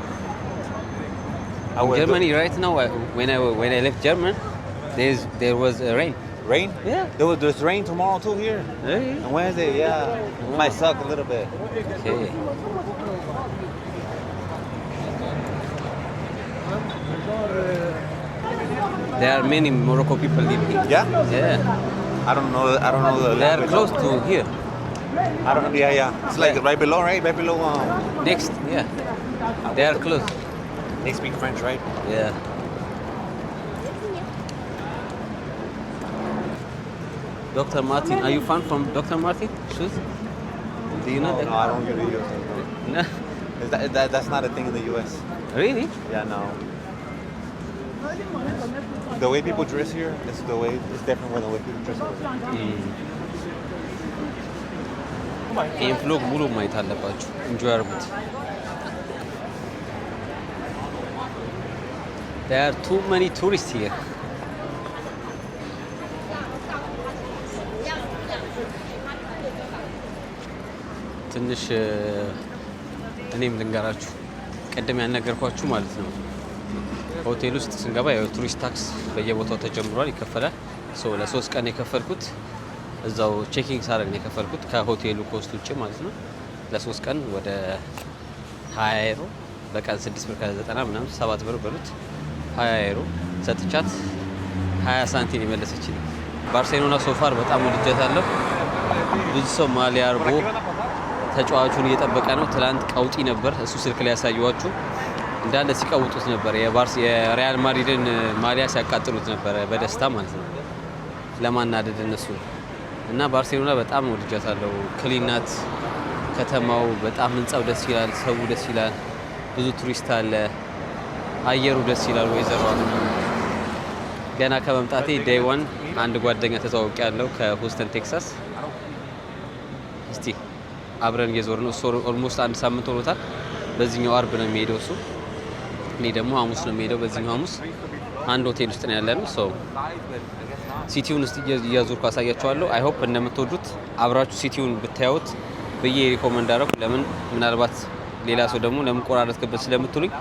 I In was Germany right now, when I left Germany, there was rain. rain. Yeah. There's rain tomorrow too here. Really? And Wednesday, yeah. Wow. Might suck a little bit. Okay. There are many Morocco people living here. Yeah. Yeah. I don't know the They are language. close to here. I don't. Yeah. It's like right below, right? Right below. Next, yeah. They are close. They speak French, right? Yeah. Dr. Martin, are you fan from Dr. Martin shoes? Do you know No, that? no, I don't really use those. No. That's not a thing in the U.S. Really? Yeah, no. The way people dress here is it's different than the way people dress here. ይህን ፍሎግ ሙሉ ማየት አለባችሁ። ኢንጆይ አድርጉት። There are too many tourists here. ትንሽ እኔም ልንገራችሁ ቀደም ያልነገርኳችሁ ማለት ነው። ሆቴል ውስጥ ስንገባ ያው ቱሪስት ታክስ በየቦታው ተጀምሯል፣ ይከፈላል። ለ3 ቀን የከፈልኩት እዛው ቼኪንግ ሳረግ ነው የከፈልኩት ከሆቴሉ ኮስት ውጭ ማለት ነው። ለ3 ቀን ወደ 20 ዩሮ በቀን 6 ብር ከ90 ምናምን 7 ብር በሉት 20 ዩሮ ሰጥቻት 20 ሳንቲም የመለሰችልኝ። ባርሴሎና ሶፋር በጣም ወድጃታለሁ። ብዙ ሰው ማሊያ አርጎ ተጫዋቹን እየጠበቀ ነው። ትላንት ቀውጢ ነበር፣ እሱ ስልክ ላይ ያሳየዋችሁ እንዳለ ሲቀውጡት ነበር። የሪያል ማድሪድን ማሊያ ሲያቃጥሉት ነበር በደስታ ማለት ነው ለማናደድ እነሱ እና ባርሴሎና በጣም ወድጃታለሁ። ክሊናት ከተማው በጣም ህንጻው ደስ ይላል፣ ሰው ደስ ይላል፣ ብዙ ቱሪስት አለ፣ አየሩ ደስ ይላል። ወይዘሮ ገና ከመምጣቴ ዴይ ዋን አንድ ጓደኛ ተተዋውቂ ያለው ከሁስተን ቴክሳስ። እስቲ አብረን እየዞር ነው። ኦልሞስት አንድ ሳምንት ሆኖታል። በዚህኛው አርብ ነው የሚሄደው እሱ፣ እኔ ደግሞ ሐሙስ ነው የሚሄደው። በዚህኛው ሐሙስ አንድ ሆቴል ውስጥ ነው ያለነው። ሲቲውን ውስጥ እያዞርኩ አሳያችኋለሁ። አይ ሆፕ እንደምትወዱት አብራችሁ ሲቲውን ብታዩት ብዬ ሪኮመንድ አደረኩ። ለምን ምናልባት ሌላ ሰው ደግሞ ለምን ቆራረጥክበት ስለምትሉኝ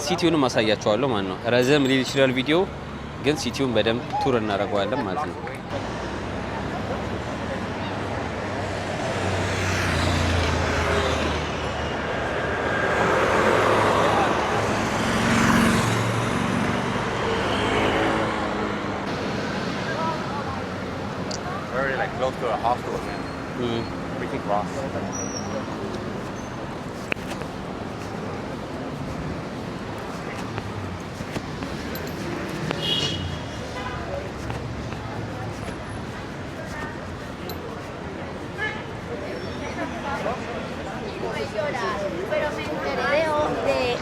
ሲቲውንም አሳያችኋለሁ ማለት ነው። ረዘም ሊል ይችላል ቪዲዮ፣ ግን ሲቲውን በደንብ ቱር እናደርገዋለን ማለት ነው። Very like close to a hospital, man. Freaking cross. Pero me enteré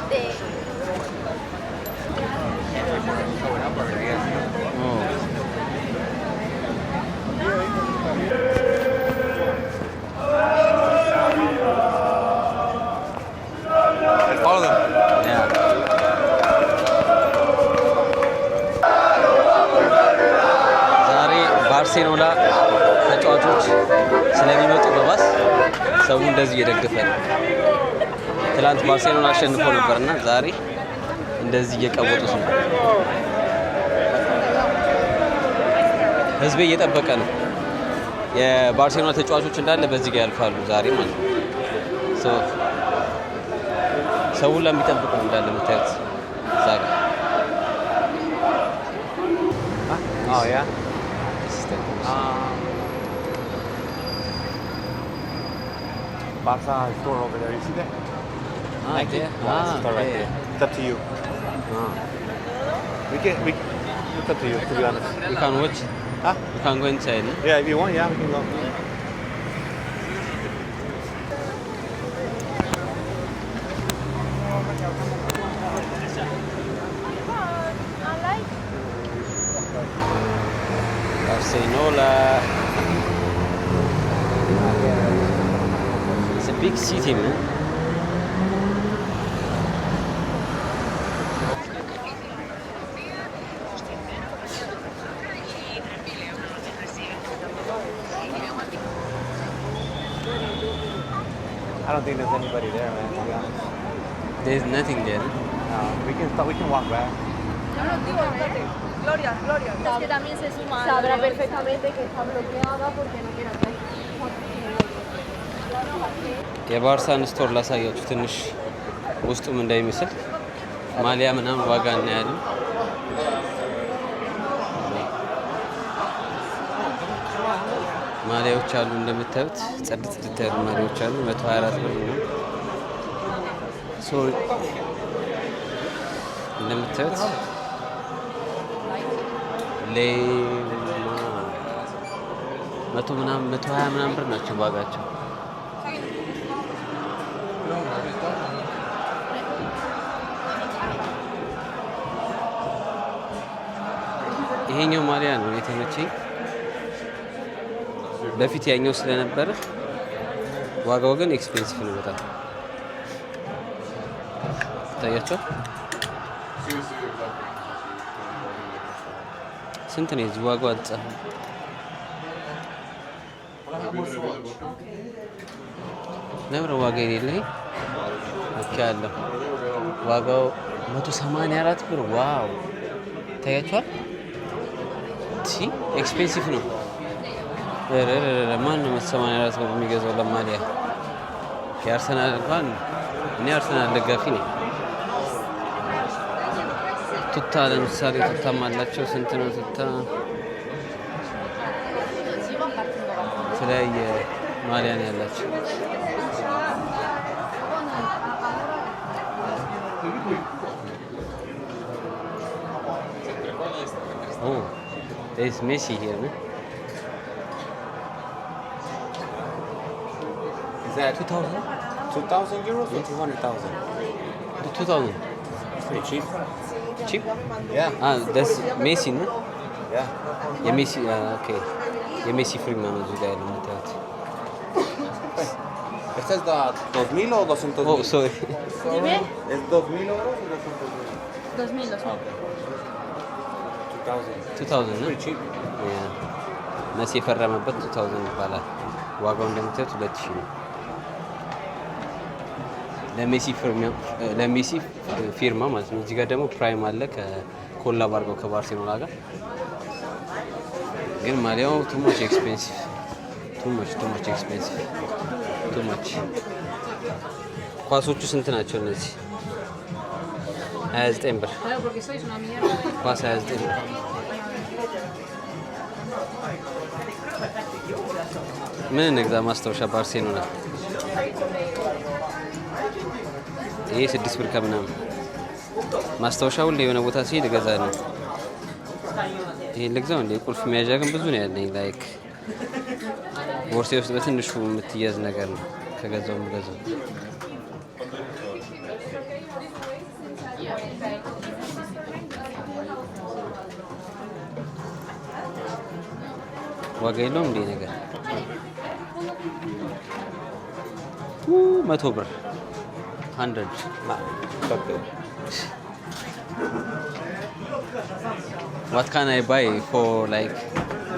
de የባርሴሎና ተጫዋቾች ስለሚመጡ በባስ ሰው እንደዚህ እየደገፈ ነው። ትላንት ባርሴሎና አሸንፎ ነበርና ዛሬ እንደዚህ እየቀወጡት ነው። ህዝቤ እየጠበቀ ነው። የባርሴሎና ተጫዋቾች እንዳለ በዚህ ጋር ያልፋሉ ዛሬ ማለት ነው። ሰው ሁላ የሚጠብቅ ነው እንዳለ የምታዩት እዛ ጋር። Oh yeah. Barca store over there. You see that? Nike? Store right there. It's up to you. It's up to you, to be honest. You can watch. Huh? You can go inside. No? Yeah, if you want, yeah, we can go. Barcelona. It's a big city, man. I don't think there's anybody there, man, to be honest. There's nothing there. No, we can walk back. Gloria. Es que también se suma. Sabrá perfectamente que está bloqueada porque no quiere hacer. የባርሳን ስቶር ላሳያችሁ ትንሽ ውስጡም እንዳይመስል ማሊያ ምናምን ዋጋ እናያለን። ማሊያዎች አሉ እንደምታዩት ጽድት ያሉ ማሊያዎች አሉ። 124 ብር ነው። እንደምታዩት መቶ ምናምን 120 ምናምን ብር ናቸው ዋጋቸው። ይሄኛው ማሊያ ነው የተመቸኝ። በፊት ያኛው ስለነበረ ዋጋው ግን ኤክስፔንሲቭ ነው በጣም ታያቸው። ስንት ነው እዚህ ዋጋው አልጻፈም። ለምን ዋጋ የሌለኝ ኦኬ አለው። ዋጋው 184 ብር ዋው ታያችኋል። ኤክስፔንሲቭ ነው። ማን ነው 184 ብር የሚገዛው ለማሊያ? የአርሰናል እንኳን እኔ አርሰናል ደጋፊ ነኝ። ቱታ ለምሳሌ ቱታም አላቸው። ስንት ነው ቱታ? የተለያየ ማሊያ ነው ያላቸው። Oh, there's Messi here, no? Is that 2,000? 2,000 euros or 200,000? 2,000. It's pretty cheap. Cheap? Yeah. That's Messi, no? Yeah. የሜሲ ኦኬ የሜሲ ፊርማ ነው እዚህ ጋር የምታዩት። Este es 2,000 o 200,000? Oh, sorry. Dime. ¿Es 2,000 euros o 200,000? 2000. 2,000 ነው? Pretty cheap. መሲ የፈረመበት 2,000 ይባላል። ዋጋው እንደምታዩት 2,000 ነው። ለሜሲ ፊርማ ማለት ነው። እዚህ ጋር ደግሞ ፕራይም አለ ከኮላብ አድርገው ከባርሴሎና ጋር። ግን ማሊያው too much expensive. too much expensive. too much. ኳሶቹ ስንት ናቸው እነዚህ? 29 ብር። ኳስ 29 ብር። ምን እንግዛ? ማስታወሻ ባርሴሎና ይሄ 6 ብር ከምናምን ማስታወሻ ሁሌ የሆነ ቦታ ሲሄድ እገዛለሁ። ይሄን ልግዛው እንደ ቁልፍ መያዣ ግን ብዙ ነው ያለኝ። ላይክ ቦርሴ ውስጥ በትንሹ የምትያዝ ነገር ነው ከገዛው የምገዛው። ዋጋ የለውም እንዴ ነገር 100 ብር 100 What can I buy for like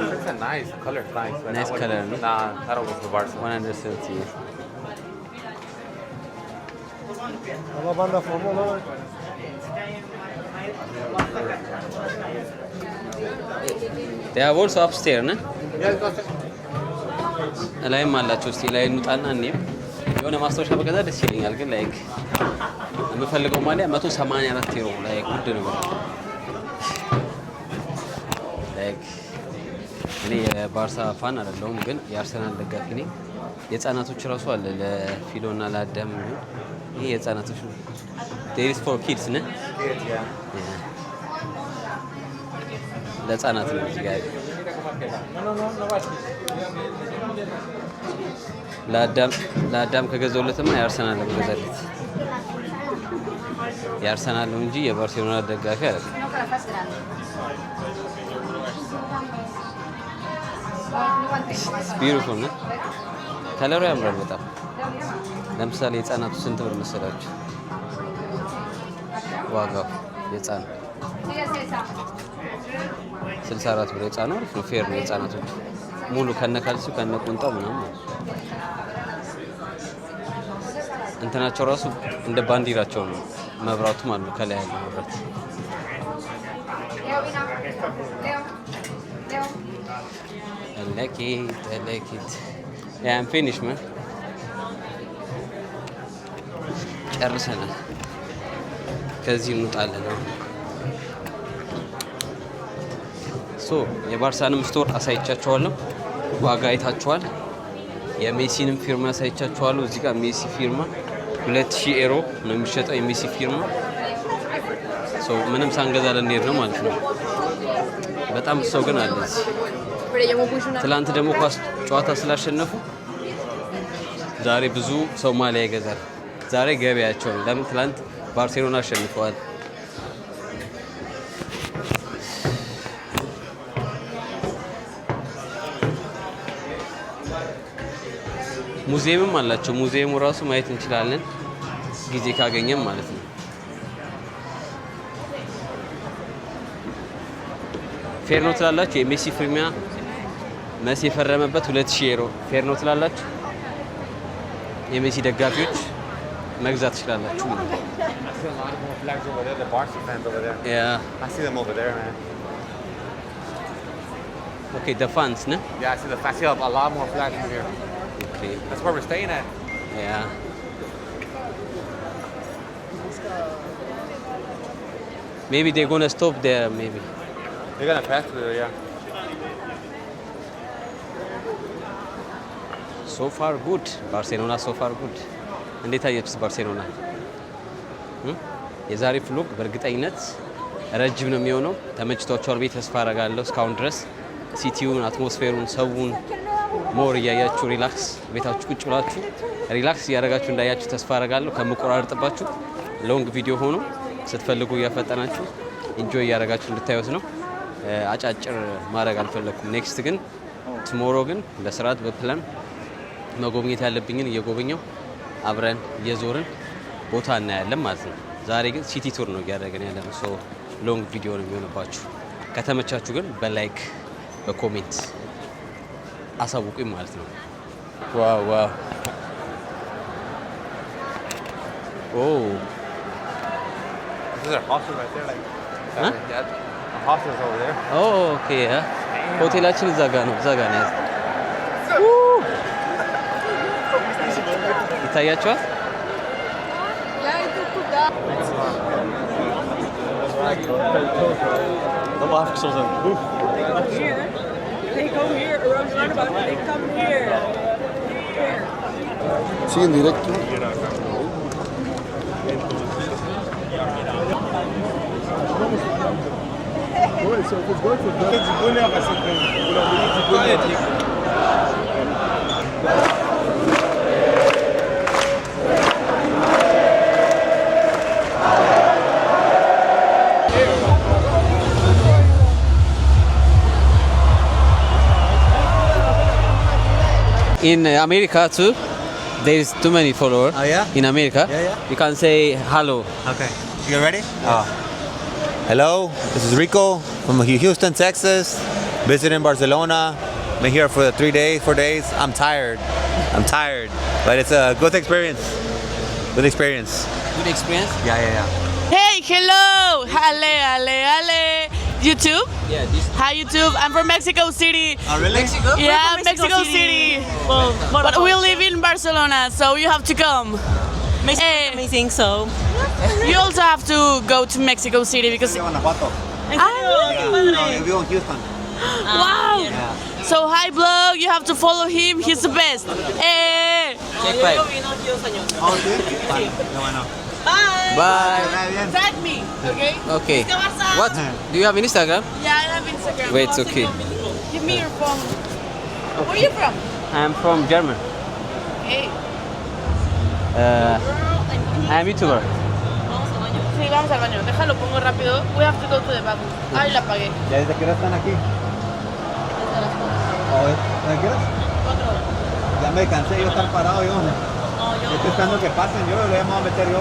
It's a nice color. Nice. But Nice I wouldn't- color, no? Nah, I don't go for Barca. 170. Ama banda forma olarak They have also upstairs, ne? ላይም አላቸው። እስቲ ላይ እንውጣና እኔም የሆነ ማስታወሻ በገዛ ደስ ይለኛል። ግን ላይክ የምፈልገው ማሊያ 184 ዩሮ ላይክ ውድ ነው። ላይክ እኔ የባርሳ ፋን አይደለሁም፣ ግን የአርሰናል ደጋፊ ነኝ። የህፃናቶች ራሱ አለ ለፊሎና ለአዳም ነው። ይሄ የህፃናቶች ነው። there is for kids ne Kids, yeah. ለህፃናት ነው እዚህ ጋር ለአዳም ከገዛውለትማ የአርሰናል ነው ገዛለት። የአርሰናል ነው እንጂ የባርሴሎና ደጋፊ አይደለም። ቢዩቲፉል ነው። ከለሩ ያምራል በጣም። ለምሳሌ የህፃናቱ ስንት ብር መሰላችሁ? ዋጋው የህፃን 64 ብር። የህፃኑ አሪፍ ነው፣ ፌር ነው። የህፃናቶች ሙሉ ከነ ካልሲው ከነ ቁንጣው ምናምን እንትናቸው ራሱ እንደ ባንዲራቸው ነው። መብራቱም አሉ ከላይ ያለው መብራት። I like it. Yeah, I'm finished, man. ጨርሰናል። ከዚህ እንውጣለን ነው። ሶ የባርሳንም ስቶር አሳይቻችኋለሁ። ዋጋ አይታችኋል። የሜሲንም ፊርማ አሳይቻችኋለሁ። እዚህ ጋር ሜሲ ፊርማ 2000 ዩሮ ነው የሚሸጠው የሜሲ ፊርማ። ሶ ምንም ሳንገዛ ልንሄድ ነው ማለት ነው። በጣም ሰው ግን አለ እዚህ። ትላንት ደግሞ ኳስ ጨዋታ ስላሸነፉ ዛሬ ብዙ ሰው ማሊያ ይገዛል። ዛሬ ገበያቸው ነው። ለምን ትላንት ባርሴሎና አሸንፈዋል። ሙዚየምም አላቸው። ሙዚየሙ ራሱ ማየት እንችላለን ጊዜ ካገኘም ማለት ነው። ፌር ነው ትላላችሁ? የሜሲ ፊርማ መሲ የፈረመበት 2000 ዩሮ ፌር ነው ትላላችሁ? የሜሲ ደጋፊዎች መግዛት ትችላላችሁ። I see a lot more flags over there. The Barca fans over there. Yeah. I see them over there, man. Okay, the fans, ne? Yeah, I see a lot more flags from here. Okay. That's where we're staying at. Yeah. Maybe they're gonna stop there. Maybe. They're gonna pass through there, yeah. So far good. Barcelona so far good. እንዴት አያችሁት ባርሴሎና? የዛሬ ፍሎግ በእርግጠኝነት ረጅም ነው የሚሆነው። ተመችቷችኋል ብዬ ተስፋ አደርጋለሁ። እስካሁን ድረስ ሲቲውን፣ አትሞስፌሩን፣ ሰውን ሞር እያያችሁ ሪላክስ ቤታችሁ ቁጭ ብላችሁ ሪላክስ እያደረጋችሁ እንዳያችሁ ተስፋ አደርጋለሁ። ከምቆራርጥባችሁ ሎንግ ቪዲዮ ሆኖ ስትፈልጉ እያፈጠናችሁ ኢንጆይ እያደረጋችሁ እንድታዩት ነው። አጫጭር ማድረግ አልፈለኩም። ኔክስት ግን ቱሞሮ ግን በስርዓት በፕላን መጎብኘት ያለብኝን እየጎበኘው አብረን እየዞርን ቦታ እናያለን ማለት ነው። ዛሬ ግን ሲቲ ቱር ነው እያደረገን ያለነው። ሶ ሎንግ ቪዲዮ ነው የሚሆንባችሁ። ከተመቻችሁ ግን በላይክ በኮሜንት አሳውቁኝ ማለት ነው። ዋው ዋው ኦ This is our hostel right there, like. Huh? Yeah, our hostel's over there. ኦኬ ሆቴላችን እዛ ጋር ነው። እዛ ጋር ነው ያለው። ይታያችኋል? Sí, en directo. In America too, there is too many followers. Oh, yeah? In America, Yeah. you can say hello. Okay. You ready? Hello, this is Rico from Houston, Texas. visiting Barcelona. Been here for 3 days, 4 days. I'm tired, but it's a good experience. Good experience. Good experience? Yeah. Hey, hello. Ale. YouTube? Yeah, this Hi, YouTube. I'm from Mexico City. Oh, really? Mexico? Yeah, from Mexico Mexico City. City. But we live in Barcelona, so you have to come. Mexico Hey. is amazing, so. You also have to go to Mexico City because. Guanajuato. Ah, vivo en Houston. wow. So, hi, blog. You have to follow him. He's the best. Hey. check 5. Oh, sí. Qué bueno. Bye. Tag me, okay? Okay. What? Do you have Instagram? Yeah, I have Instagram. Wait, it's okay. Give me your phone. Where are you from? I'm from German. Hey. I'm YouTuber. Sí, vamos al baño. Déjalo, pongo rápido. We have to go to the bathroom. Ay, la apagué. ¿Ya desde qué hora están aquí? ¿Desde qué hora? Ya me cansé de yo estar parado yo. Yo estoy esperando que pasen, yo lo vamos a meter yo.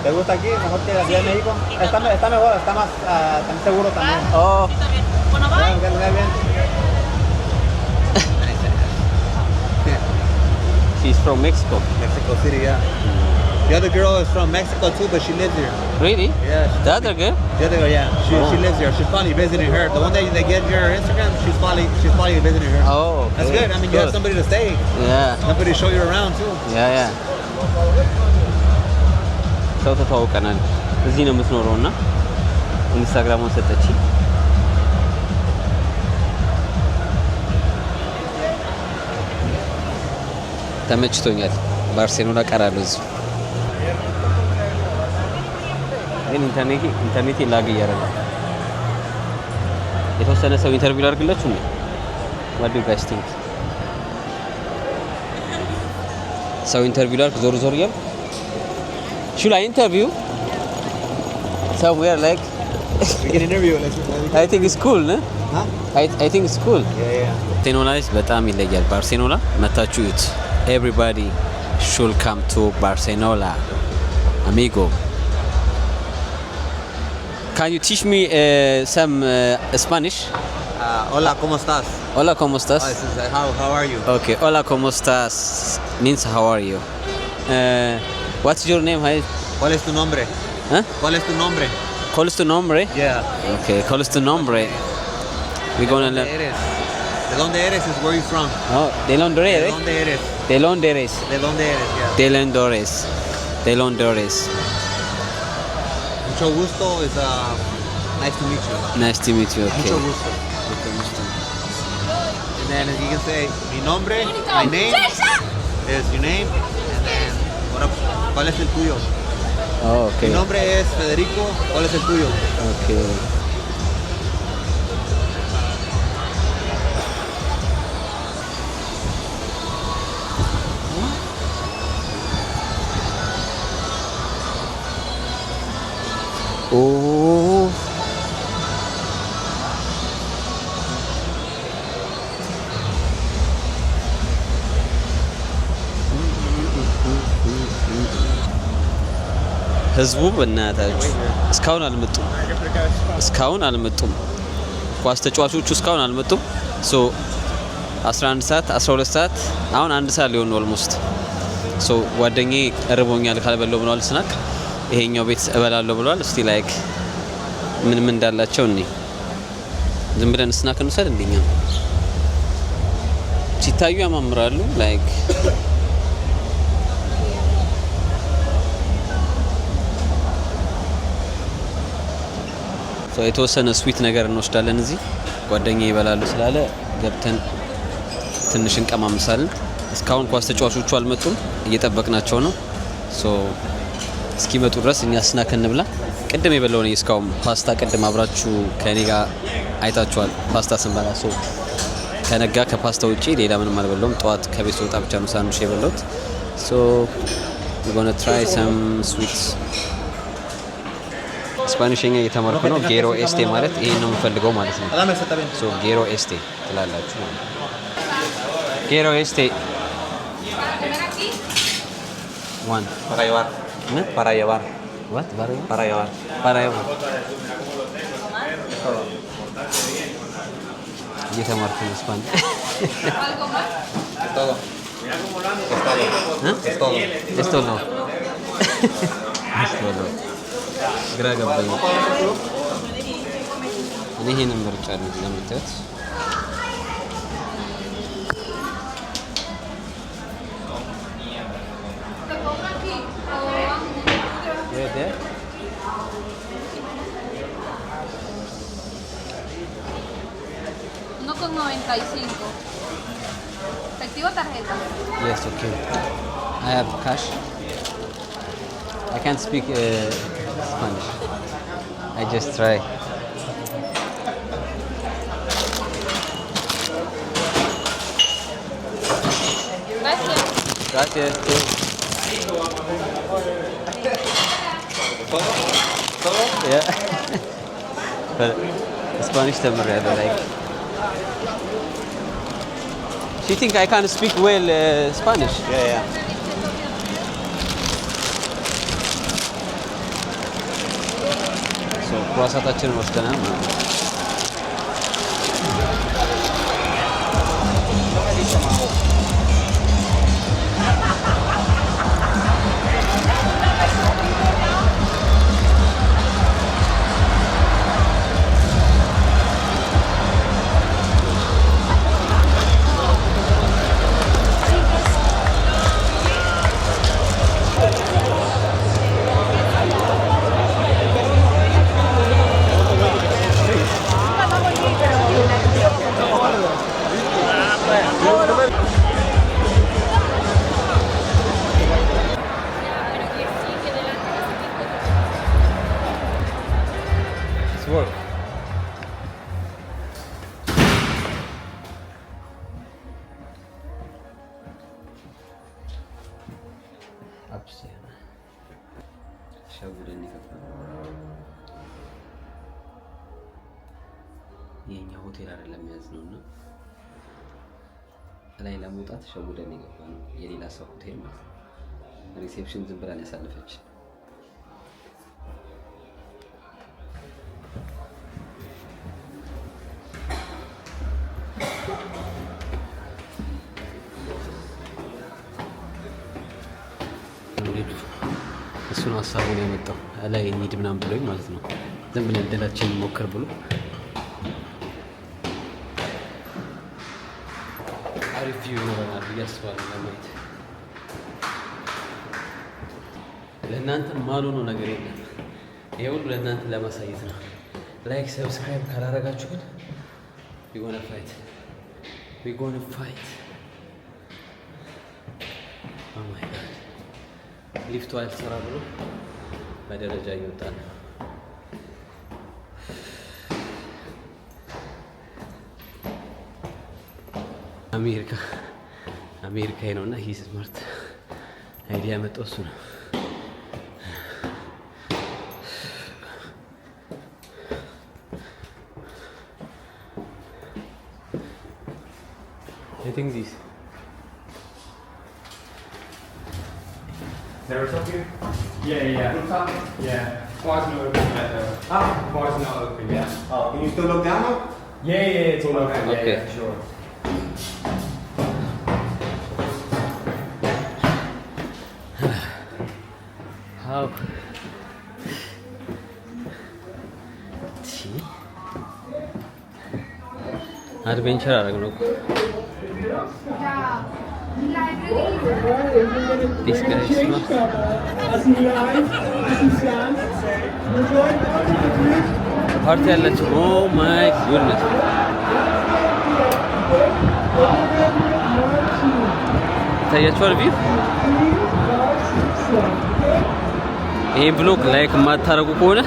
¿Te gusta aquí? Mejor que la Ciudad de México. Está mejor, está más seguro también. Oh, Bueno, bye. Bien. she's from Mexico. Mexico City, yeah. The other girl is from Mexico too, but she lives here. Really? Yeah. The other girl? The other girl, yeah. She lives here. She's probably visiting her. The one that they get your Instagram, she's probably visiting her. Oh, okay. That's good. I mean, you have somebody to stay. Yeah. Somebody to show you around too. ያ ሰው ተተዋውቀናል። እዚህ ነው የምትኖረው እና ኢንስታግራሙን ሰጠች። ተመችቶኛል። ባርሴሎና ቀራለሁ እዚህ ግን ኢንተርኔት ላግ እያደረገ የተወሰነ ሰው ኢንተርቪው ላድርግላችሁ ነው። What do you guys think? ሰው ኢንተርቪው ላድርግ ዞር እያልኩ Should I interview somewhere like? We can interview. I think it's cool, no? Huh? I think it's cool. Yeah. ባርሴሎና በጣም ይለያል። ባርሴሎና መታችሁ እዩት። Everybody should come to Barcelona, amigo. Can you teach me some Spanish? Hola, ¿cómo estás? Hola, ¿cómo estás? This is, how are you? Okay, hola, ¿cómo estás? Means how are you? What's your name? ¿Cuál es tu nombre? Huh? ¿Cuál es tu nombre? ¿Cuál es tu nombre? Yeah. Okay, ¿cuál es tu nombre? We're gonna learn. ¿De dónde eres? Is where you from? Oh, de Londres. ¿De dónde eres? De Londres. ¿De dónde eres? Yeah. De Londres. De Londres. Mucho gusto. Is nice to meet you. Nice to meet you. Okay. Mucho gusto. And then you can say mi nombre, my name is your name, and then ¿cuál es el tuyo? Oh, okay. Mi nombre es Federico. ¿Cuál es el tuyo? Okay. Oh. ህዝቡ በእናታችሁ እስካሁን አልመጡም። ኳስ ተጫዋቾቹ እስካሁን አልመጡም። ሶ 11 ሰዓት 12 ሰዓት አሁን 1 ሰዓት ሊሆን ነው ኦልሞስት። ሶ ጓደኛዬ እርቦኛል ካልበለው ብለዋል። ስናክ ይሄኛው ቤት እበላለሁ ብለዋል። እስቲ ላይክ ምን እንዳላቸው እኔ ዝም ብለን ስናክ እንውሰድ እንደኛ ሲታዩ ያማምራሉ ላይክ የተወሰነ ስዊት ነገር እንወስዳለን። እዚህ ጓደኛዬ ይበላሉ ስላለ ገብተን ትንሽ እንቀማምሳለን። እስካሁን ኳስ ተጫዋቾቹ አልመጡም፣ እየጠበቅናቸው ነው። እስኪመጡ ድረስ እኛ ስናክ እንብላ። ቅድም የበላው ነው እስካሁን ፓስታ። ቅድም አብራችሁ ከኔ ጋር አይታችኋል ፓስታ ስንበላ። ከነጋ ከፓስታ ውጪ ሌላ ምንም አልበላውም። ጠዋት ከቤት ወጣ ብቻ ነው ሳንዱች የበላሁት። we're going to try some sweets. ስፓኒሽኛ እየተማርኩ ነው። ጌሮ ኤስቴ ማለት ይሄን ነው የምፈልገው ማለት ነው። ጌሮ ኤስቴ ትላላችሁ ማለት ነው። ጌሮ ኤስቴ one Para llevar. ¿Eh? Para llevar. What? Para llevar. Paraíba. እየተማርኩ ነው ስፓኒሽ። Es todo. Es todo. Esto no. Esto no. ግራ ገባኝ። እኔ ይሄንን መርጫለሁ ለምታዩት። Uno con 95. Efectivo tarjeta. Yes, okay. I have cash. I can't speak Spanish. I just try. Gracias. Gracias. ¿Todo? Yeah. But Spanish ተምሬያለሁ like. She think I can't speak well Spanish. Yeah. So croissantታችንን ወስደናል ማለት ነው። It's work. Upstairs. ሸጉደን ይከፋል። የኛ ሆቴል አይደለም ያዝነውና ላይ ለመውጣት ሸጉደን ይገባል ነው የሌላ ሰው ሆቴል ማለት ነው። ሪሴፕሽን ዝም ብላን ያሳለፈች እሱን ሀሳቡን ያመጣው ላይ እንሂድ ምናምን ብሎኝ ማለት ነው። ዝም ብለን እድላችንን ሞክር ብሎ አሪፍ ቪው ይኖረናል ብዬ አስባለሁ። ለማየት ለእናንተ ማልሆነው ነገር የለም። ይሄ ሁሉ ለእናንተ ለማሳየት ነው። ላይክ ሰብስክራይብ ካላረጋችሁ ግን we gonna fight oh my god ሊፍቱ አልሰራ ብሎ በደረጃ እየወጣ ነው። አሜሪካዊ ነውና ሂስ ስማርት አይዲያ መጣው እሱ ነው። I think this. There is something? Yeah. Yeah. Bar's not open yet though. Bar's not open yet. Oh, can you still look down though? Yeah, it's all open. Okay. Yeah, sure. How? Adventure አደረግነው እኮ This guy is smart. ፓርቲ ያላችሁ oh my goodness ታያችኋል ቪው ይሄ ብሎግ ላይክ የማታረጉ ከሆነ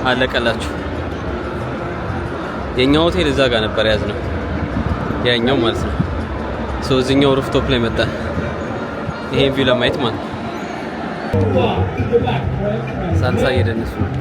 አለቀላችሁ። የኛ ሆቴል እዛ ጋር ነበር ያዝነው ያኛው ማለት ነው። ሶ እዚህኛው ሩፍቶፕ ላይ መጣ ይሄን ቪው ለማየት ማለት ነው። ሳልሳ እየደነሱ ነው።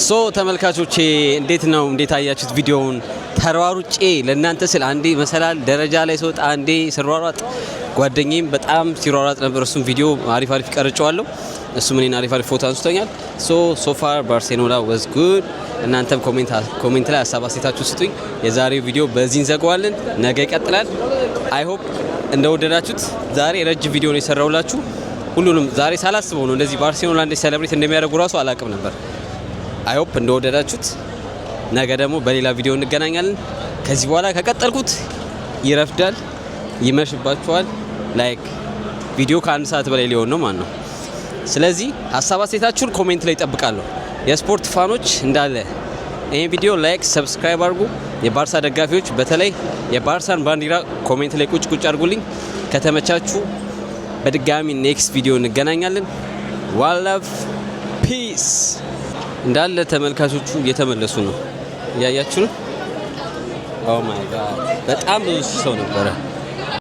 ሶ ተመልካቾቼ እንዴት አያችሁት ቪዲዮውን? ተሯሩጬ ለእናንተ ስል አንዴ መሰላል ደረጃ ላይ ስወጣ አንዴ ስሯሯጥ ጓደኛዬም በጣም ሲሯሯጥ ነበር። እሱም ቪዲዮ አሪፍ ቀርጬዋለሁ። እሱም እኔን አሪፍ ፎቶ አንስቶኛል። ሶ ፋር ባርሴሎና ዋዝ ጉድ። እናንተም ኮሜንት ላይ ሀሳብ አስተያየታችሁን ስጡኝ። የዛሬው ቪዲዮ በዚህ እንዘጋዋለን። ነገ ይቀጥላል። አይ ሆፕ እንደወደዳችሁት። ዛሬ ረጅም ቪዲዮ ነው የሰራውላችሁ። ሁሉንም ዛሬ ሳላስበው ነው እንደዚህ ባርሴሎና እንደ ሴሌብሬት እንደሚያደርጉ ራሱ አላውቅም ነበር። አይ ሆፕ እንደወደዳችሁት። ነገ ደግሞ በሌላ ቪዲዮ እንገናኛለን። ከዚህ በኋላ ከቀጠልኩት ይረፍዳል፣ ይመሽባችኋል። ላይክ ቪዲዮ ከአንድ ሰዓት በላይ ሊሆን ነው ማለት ነው። ስለዚህ ሀሳብ አስተያየታችሁን ኮሜንት ላይ እጠብቃለሁ። የስፖርት ፋኖች እንዳለ ይሄን ቪዲዮ ላይክ፣ ሰብስክራይብ አድርጉ። የባርሳ ደጋፊዎች በተለይ የባርሳን ባንዲራ ኮሜንት ላይ ቁጭ አድርጉልኝ። ከተመቻችሁ በድጋሚ ኔክስት ቪዲዮ እንገናኛለን። ዋን ላቭ ፒስ። እንዳለ ተመልካቾቹ እየተመለሱ ነው፣ እያያችሁ ነው። ኦ ማይ ጋድ በጣም ብዙ ሰው ነበረ።